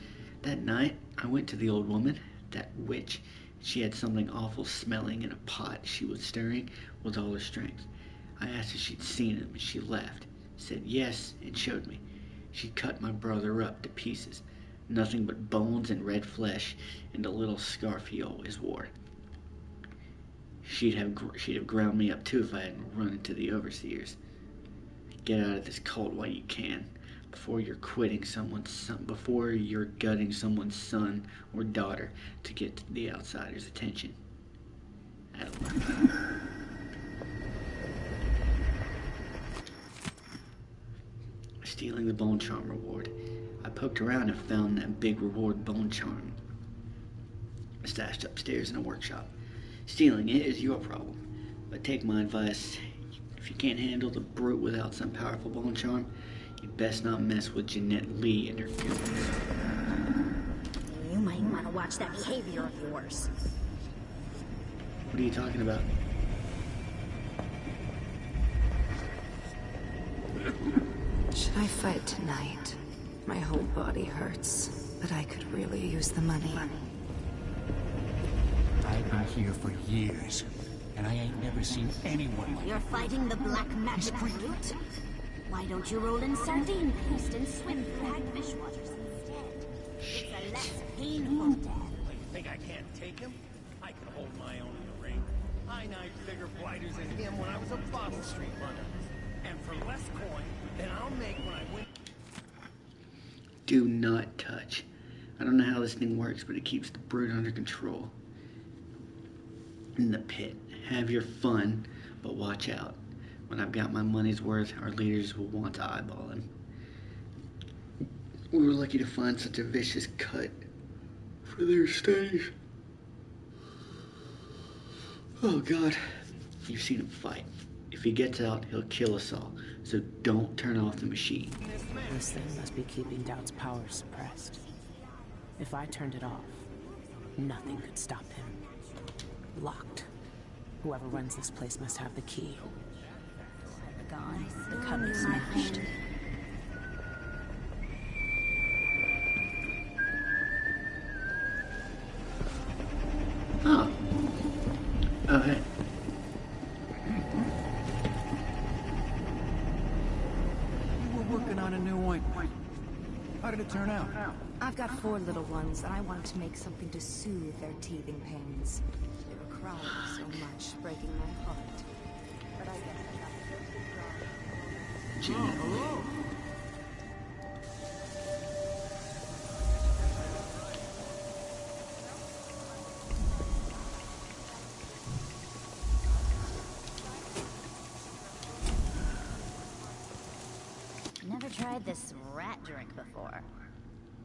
That night, I went to the old woman, that witch, She had something awful smelling in a pot she was stirring with all her strength. I asked if she'd seen him, and she laughed, said yes, and showed me. She'd cut my brother up to pieces. Nothing but bones and red flesh and a little scarf he always wore. She'd have ground me up too if I hadn't run into the overseers. Get out of this cult while you can, before you're gutting someone's son or daughter to get the outsiders' attention. Stealing the bone charm reward. I poked around and found that big reward bone charm stashed upstairs in a workshop. Stealing it is your problem, but take my advice. If you can't handle the brute without some powerful bone charm, you'd best not mess with Jeanette Lee and her goons. You might want to watch that behavior of yours. What are you talking about? Should I fight tonight? My whole body hurts, but I could really use the money. I've been here for years, and I ain't never seen anyone like You're fighting the black magic brute? Why don't you roll in sardine paste and swim through hagfish waters instead? It's a less painful death. You think I can't take him? I can hold my own in the ring. I knifed bigger blighters than him when I was a bottle street runner. And for less coin than I'll make when I win. Do not touch. I don't know how this thing works, but it keeps the brute under control. In the pit. Have your fun, but watch out. When I've got my money's worth, our leaders will want to eyeball him. We were lucky to find such a vicious cut for their stage. Oh God. You've seen him fight. If he gets out, he'll kill us all. So don't turn off the machine. This thing must be keeping Doubt's power suppressed. If I turned it off, nothing could stop him. Locked. Whoever runs this place must have the key. Gone. The cover smashed. Oh. Oh, hey. You were working on a new ointment. How did it turn out? I've got 4 little ones, and I wanted to make something to soothe their teething pains. They were crying so much, breaking my heart. But I guess I got the first draw. Hello. Never tried this rat drink before.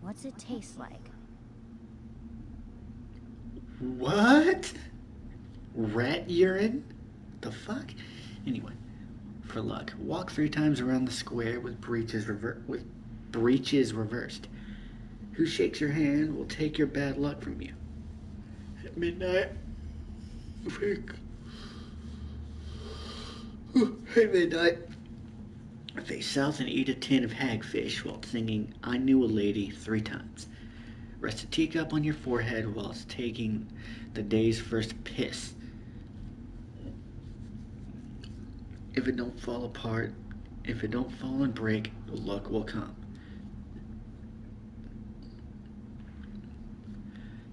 What's it taste like? What? Rat urine? The fuck? Anyway, for luck, walk 3 times around the square with breeches reversed. Who shakes your hand will take your bad luck from you. At midnight, face south and eat a tin of hagfish while singing I Knew a Lady 3 times. Rest a teacup on your forehead whilst taking the day's first piss. If it don't fall and break, luck will come.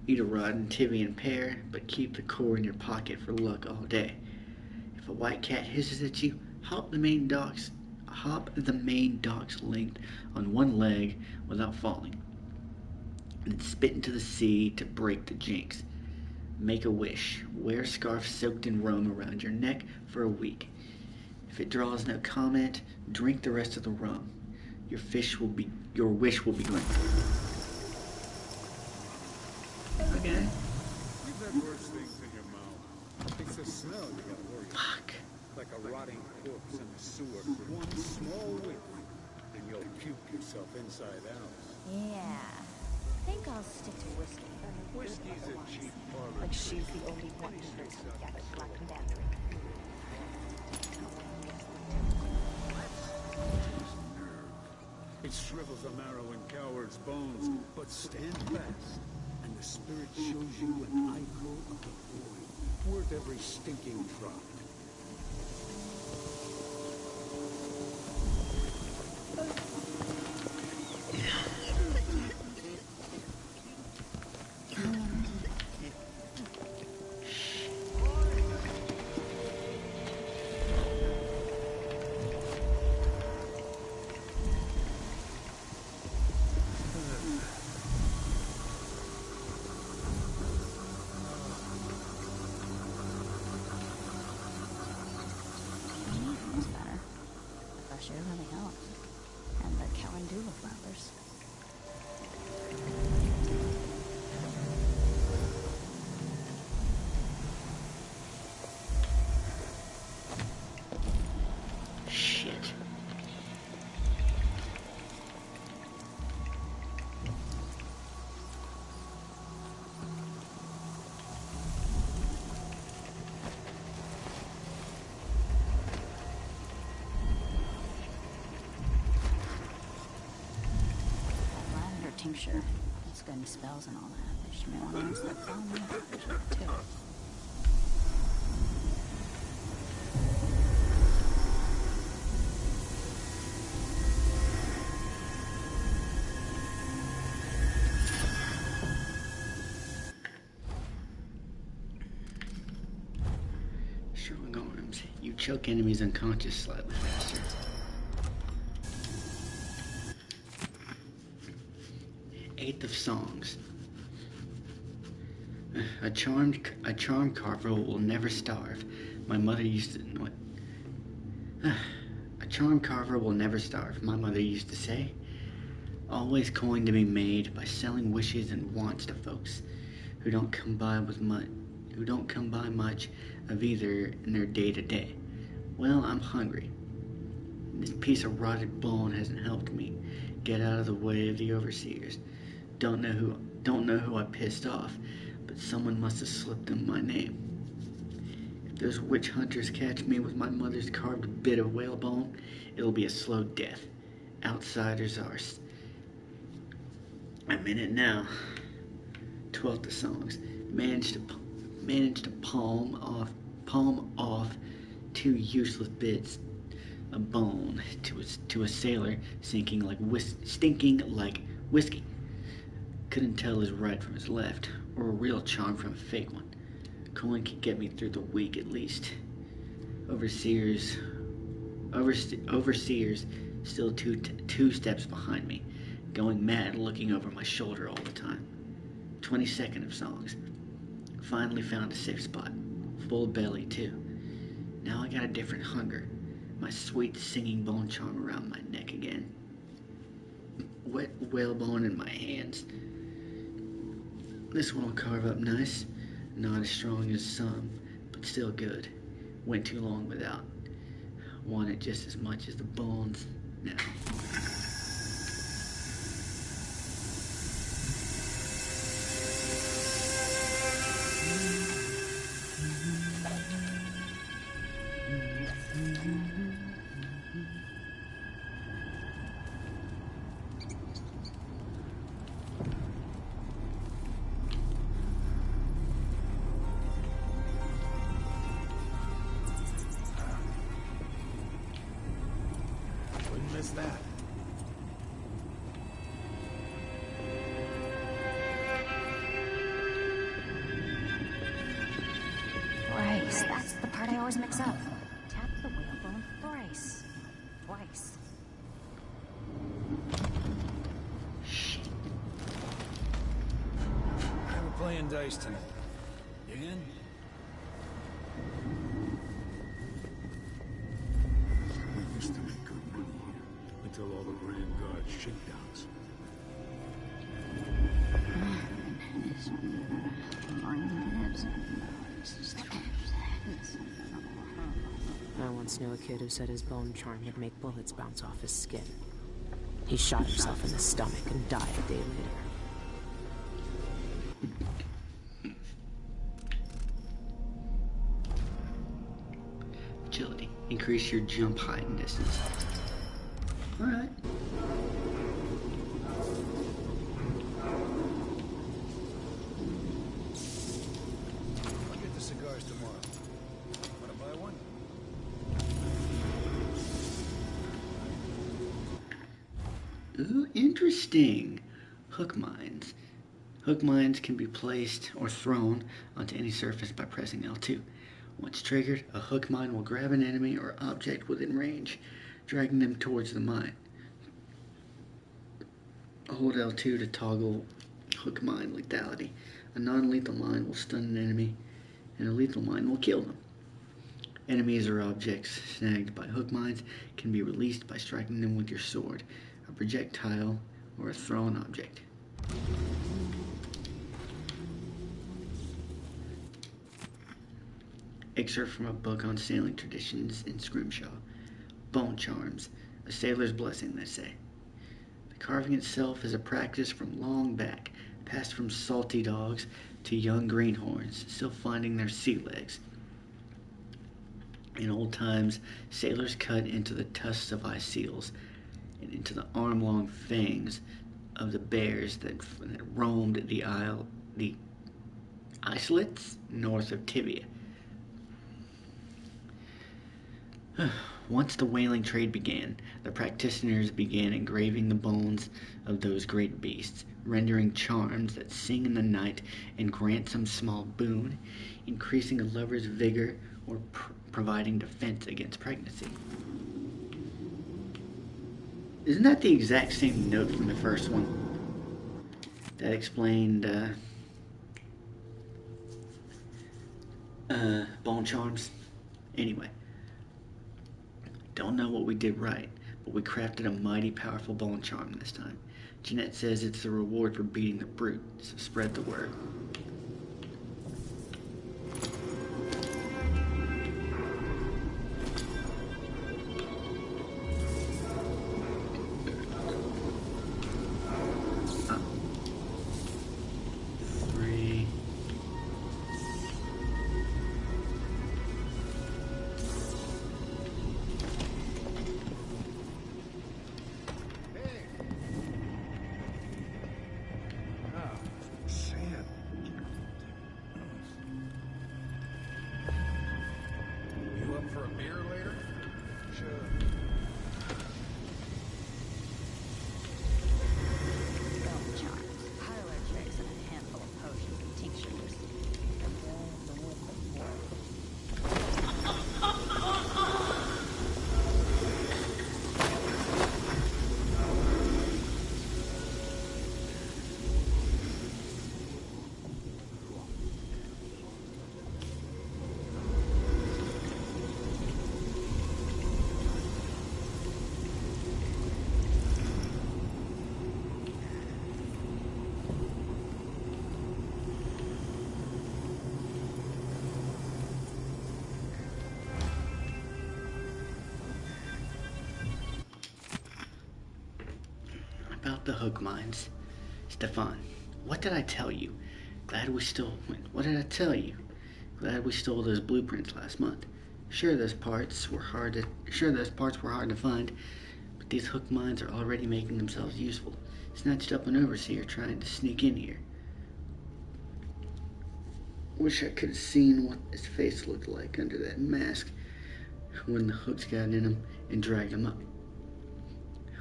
Eat a rotten Tivian pear, but keep the core in your pocket for luck all day. If a white cat hisses at you, hop the main dock's length on one leg without falling. Then spit into the sea to break the jinx. Make a wish. Wear a scarf soaked in rum around your neck for a week. If it draws no comment, drink the rest of the rum. Your wish will be granted. Okay. You've had worse things in your mouth. It's the smell you gotta worry about. Fuck. Like a rotting corpse in the sewer. One small whiff, and you'll puke yourself inside out. Yeah. I think I'll stick to whiskey. Whiskey's a cheap parlor. Like she's the only one who knows how to gather black magic. It shrivels the marrow in cowards' bones, but stand fast, and The spirit shows you an icon of the void, worth every stinking drop. Sure really helped. And the calendula flowers. Shit. Tincture. It's good in spells and all that. She may want to use that phone too. Strong arms. You choke enemies unconscious slightly faster. Eighth of songs. A charmed carver will never starve. My mother used to. A charmed carver will never starve. My mother used to say. Always coin to be made by selling wishes and wants to folks who don't come by much of either in their day to day. Well, I'm hungry. This piece of rotted bone hasn't helped me get out of the way of the overseers. Don't know who I pissed off, but someone must have slipped them my name. If those witch hunters catch me with my mother's carved bit of whalebone, it'll be a slow death. Outsiders are. I'm in it now. 12th of songs. Managed to palm off 2 useless bits of bone to a sailor stinking like whiskey. Couldn't tell his right from his left, or a real charm from a fake one. Coin could get me through the week at least. Overseers still two steps behind me, going mad, looking over my shoulder all the time. 22nd of songs. Finally found a safe spot. Full belly too. Now I got a different hunger. My sweet singing bone charm around my neck again. Wet whalebone in my hands. This one will carve up nice. Not as strong as some, but still good. Went too long without. Want it just as much as the bones now. That. Thrice. That's the part I always mix up. Tap the whalebone thrice. Twice. We're playing dice tonight. You in? We used to make good money here until all the Grand Guard shakedowns. I once knew a kid who said his bone charm would make bullets bounce off his skin. He shot himself in the stomach and died a day later. Agility. Increase your jump height and distance. Alright. Ooh, interesting. Hook mines. Hook mines can be placed or thrown onto any surface by pressing L2. Once triggered, a hook mine will grab an enemy or object within range, dragging them towards the mine. Hold L2 to toggle hook mine lethality. A non-lethal mine will stun an enemy, and a lethal mine will kill them. Enemies or objects snagged by hook mines can be released by striking them with your sword, a projectile, or a thrown object. Excerpt from a book on sailing traditions in Scrimshaw. Bone charms, a sailor's blessing, they say. The carving itself is a practice from long back, passed from salty dogs to young greenhorns, still finding their sea legs. In old times, sailors cut into the tusks of ice seals and into the arm-long fangs of the bears that roamed the islets north of Tibia. Once the whaling trade began, the practitioners began engraving the bones of those great beasts, rendering charms that sing in the night and grant some small boon, increasing a lover's vigor or providing defense against pregnancy. Isn't that the exact same note from the first one? That explained bone charms. Anyway. Don't know what we did right, but we crafted a mighty powerful bone charm this time. Jeanette says it's the reward for beating the brute, so spread the word. About the hook mines. Stefan, what did I tell you? What did I tell you? Glad we stole those blueprints last month. Sure, those parts were hard to find, but these hook mines are already making themselves useful. Snatched up an overseer trying to sneak in here. Wish I could have seen what his face looked like under that mask when the hooks got in him and dragged him up.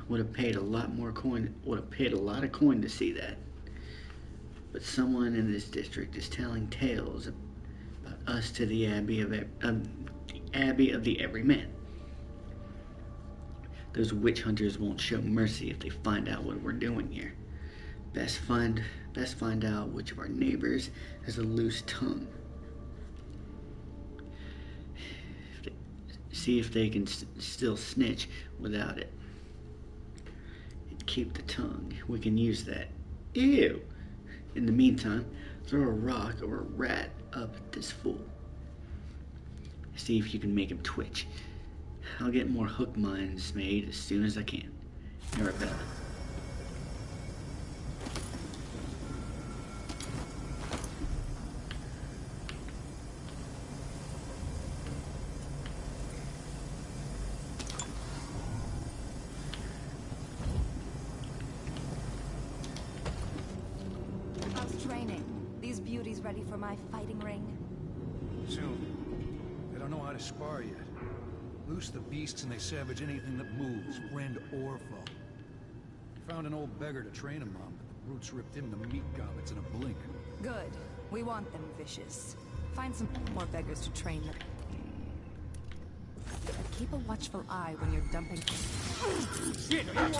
Would have paid a lot of coin to see that. But someone in this district is telling tales about us to the Abbey of the Everyman. Those witch hunters won't show mercy if they find out what we're doing here. Best find out which of our neighbors has a loose tongue. See if they can still snitch without it. Keep the tongue. We can use that. Ew! In the meantime, throw a rock or a rat up at this fool. See if you can make him twitch. I'll get more hook mines made as soon as I can. Arabella. Ready for my fighting ring? Soon. I don't know how to spar yet. Loose the beasts and they savage anything that moves, friend or foe. found an old beggar to train him on, but the brutes ripped him to meat goblets in a blink. Good. We want them vicious. Find some more beggars to train them. Keep a watchful eye when you're dumping. Shit, are you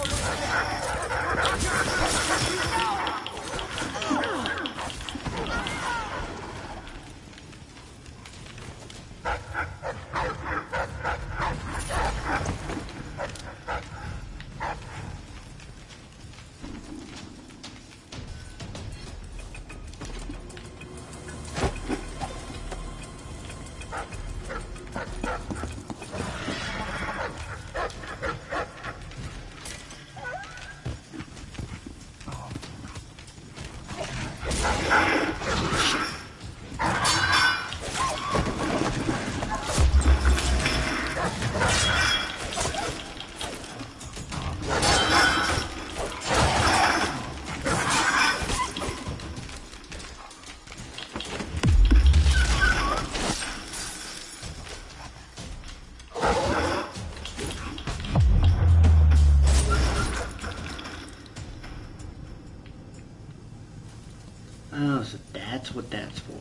Oh, so that's what that's for.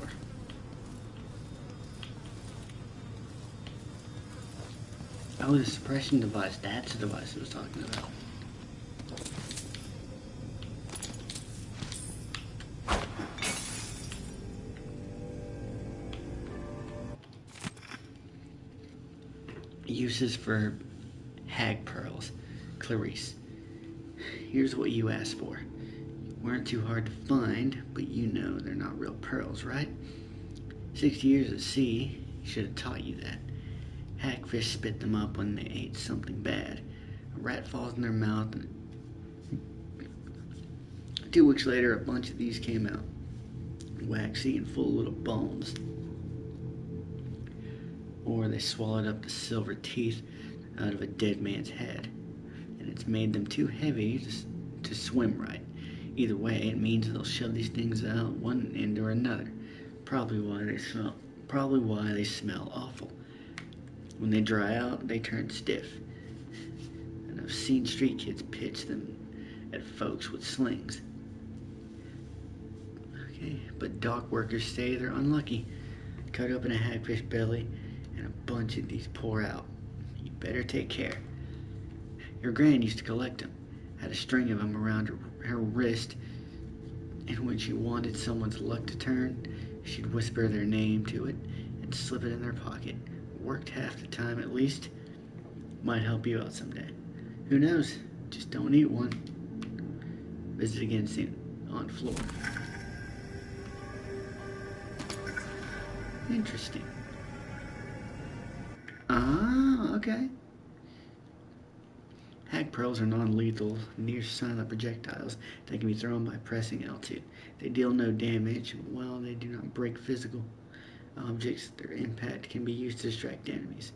Oh, the suppression device. That's the device I was talking about. Uses for hag pearls. Clarice. Here's what you asked for. Weren't too hard to find, but you know they're not real pearls, right? 60 years at sea should have taught you that. Hagfish spit them up when they ate something bad. A rat falls in their mouth, and 2 weeks later, a bunch of these came out. Waxy and full of little bones. Or they swallowed up the silver teeth out of a dead man's head. And it's made them too heavy to swim right. Either way, it means they'll shove these things out one end or another. Probably why they smell awful. When they dry out, they turn stiff. And I've seen street kids pitch them at folks with slings. Okay, but dock workers say they're unlucky. Cut open a hagfish belly, and a bunch of these pour out. You better take care. Your gran used to collect them. Had a string of them around her wrist, and when she wanted someone's luck to turn, she'd whisper their name to it and slip it in their pocket. Worked half the time at least. Might help you out someday. Who knows? Just don't eat one. Visit again soon. On floor. Interesting. Ah, okay. Hag pearls are non-lethal, near-silent projectiles that can be thrown by pressing L2. They deal no damage, while they do not break physical objects. Their impact can be used to distract enemies.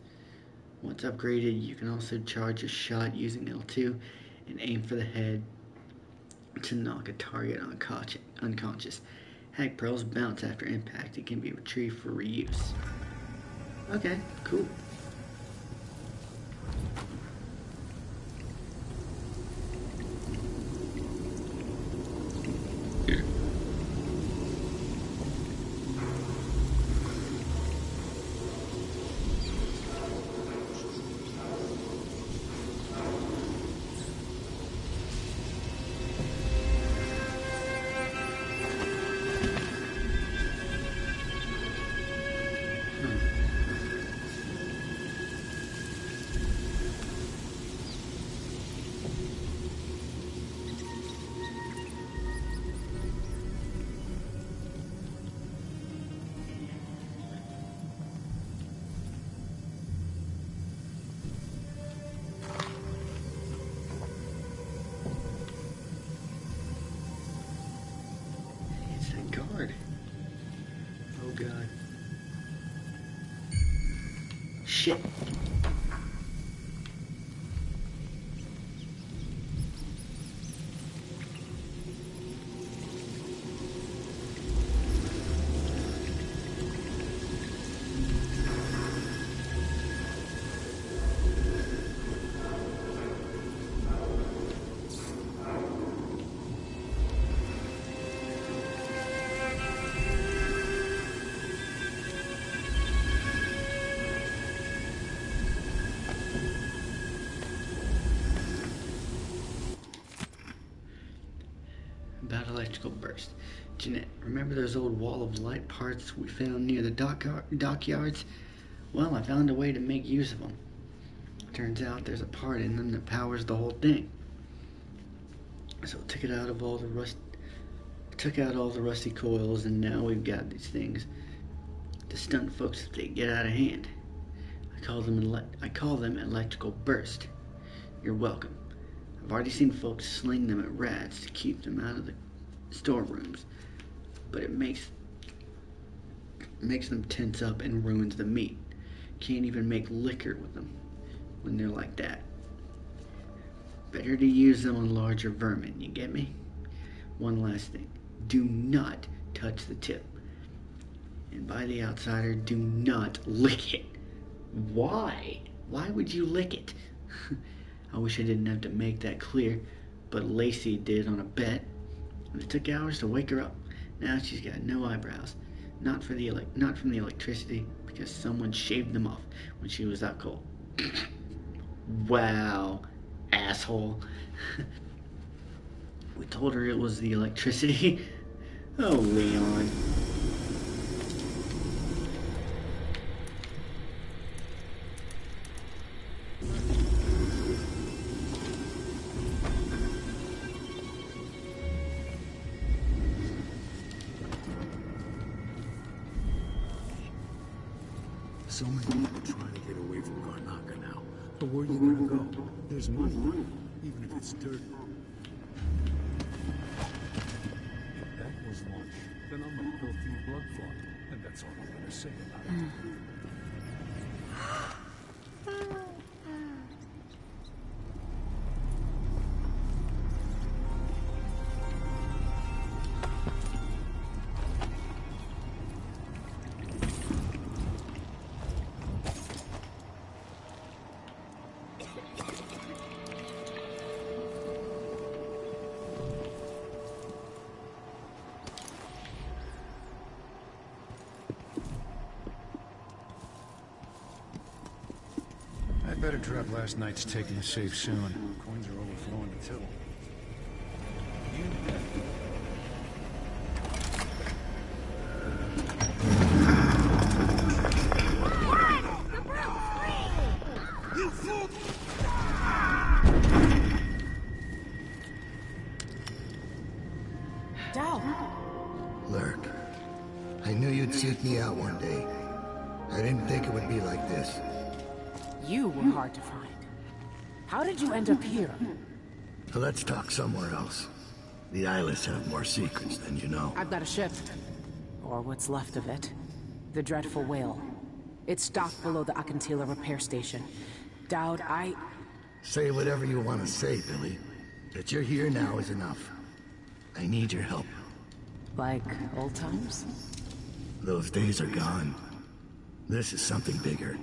Once upgraded, you can also charge a shot using L2 and aim for the head to knock a target unconscious. Hag pearls bounce after impact and can be retrieved for reuse. Okay, cool. Oh god. Shit. About electrical burst. Jeanette, remember those old wall of light parts we found near the dockyards? Well, I found a way to make use of them. Turns out there's a part in them that powers the whole thing. So I took out all the rusty coils, and now we've got these things to stun folks if they get out of hand. I call them electrical burst. You're welcome. I've already seen folks sling them at rats to keep them out of the storerooms, but it makes them tense up and ruins the meat. Can't even make liquor with them when they're like that. Better to use them on larger vermin, you get me? One last thing. Do not touch the tip. And by the outsider, do not lick it. Why? Why would you lick it? I wish I didn't have to make that clear, but Lacey did on a bet, and it took hours to wake her up. Now she's got no eyebrows. Not from the electricity, because someone shaved them off when she was out cold. Wow, asshole. We told her it was the electricity. Oh, Leon. So many people trying to get away from Garnaka now. But where you gonna go? There's money, even if it's dirty. If that was lunch, then I'm a filthy blood clot, and that's all I'm gonna say about it. Better drop last night's taking the safe soon. Coins are overflowing the till. You fool! Dal! Lurk, I knew you'd seek me out one day. I didn't think it would be like this. You were hard to find. How did you end up here? Let's talk somewhere else. The Eyeless have more secrets than you know. I've got a ship. Or what's left of it. The Dreadful Whale. It's docked below the Akantila repair station. Dowd, Say whatever you want to say, Billy. That you're here now is enough. I need your help. Like old times? Those days are gone. This is something bigger.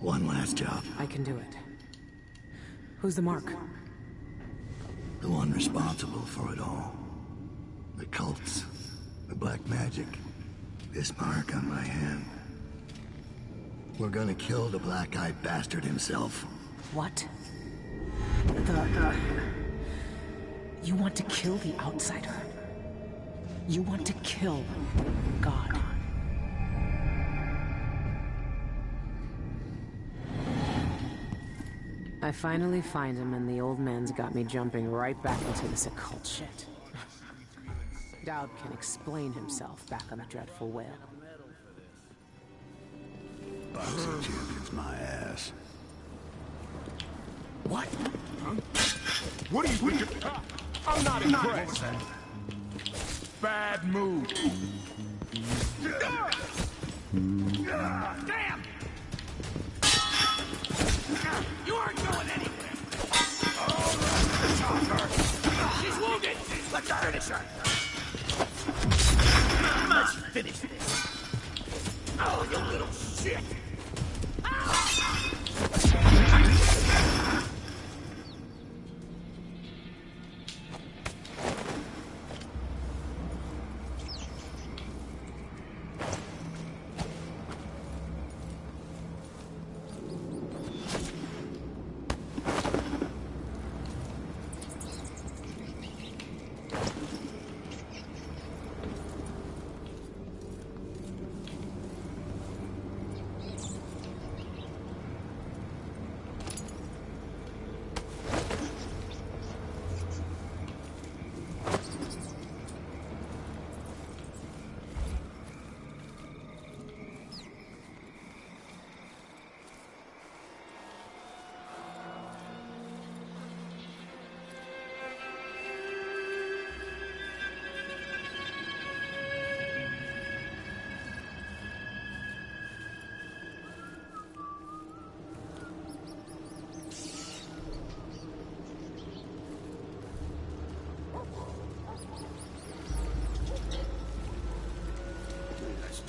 One last job. I can do it. Who's the mark? The one responsible for it all. The cults. The black magic. This mark on my hand. We're gonna kill the black-eyed bastard himself. What? You want to kill the outsider? You want to kill God? I finally find him, and the old man's got me jumping right back into this occult shit. Dowd can explain himself back on the Dreadful Whale. Boxing champion's my ass. What? Huh? What are you thinking? I'm not impressed. Bad move. Damn! You aren't going anywhere. Oh, she's wounded. Let's finish her. Let's finish this. Oh, you little shit.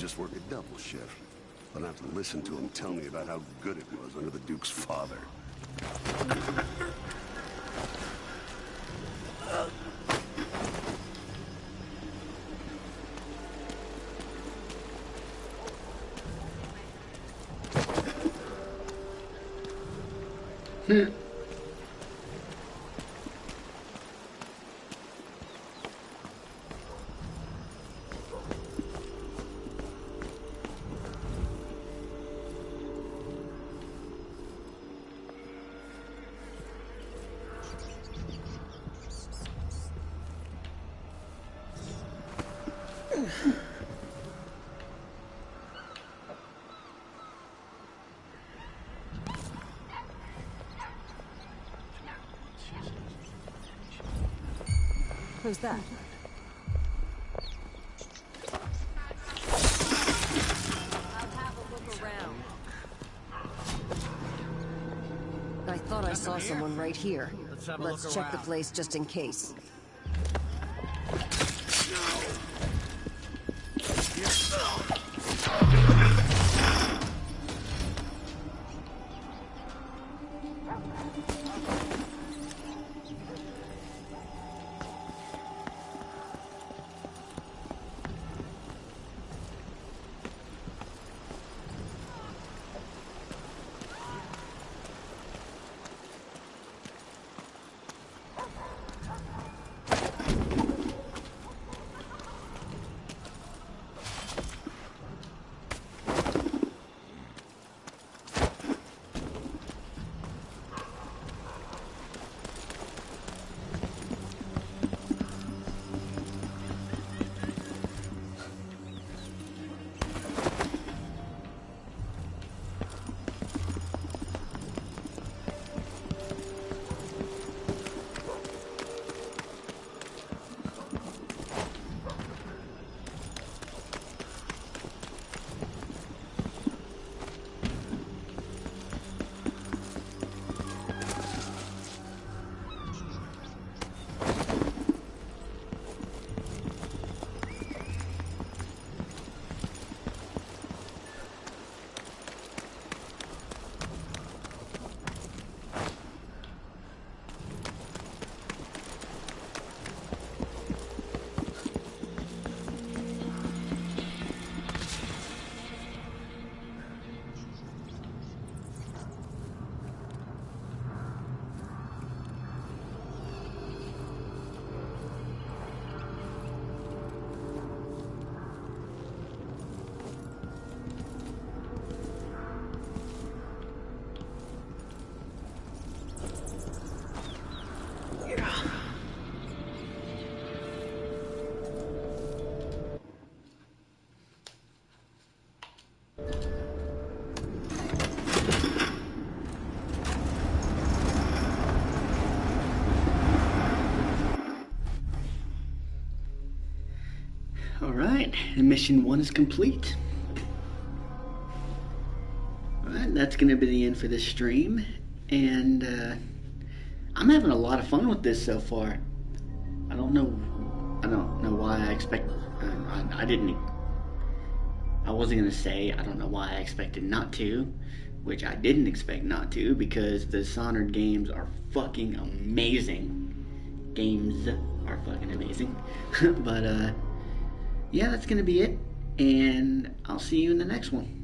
just work a double shift. I'll have to listen to him tell me about how good it was under the Duke's father. Who's that? I'll have a look around. I thought I saw someone right here. Let's have a Let's look check the around. place just in case. Alright, mission 1 is complete. Alright, that's going to be the end for this stream. And I'm having a lot of fun with this so far. I don't know why I expect... I wasn't going to say I don't know why I expected not to. Which I didn't expect not to, because the Dishonored games are fucking amazing. Games are fucking amazing. But, yeah, that's going to be it, and I'll see you in the next one.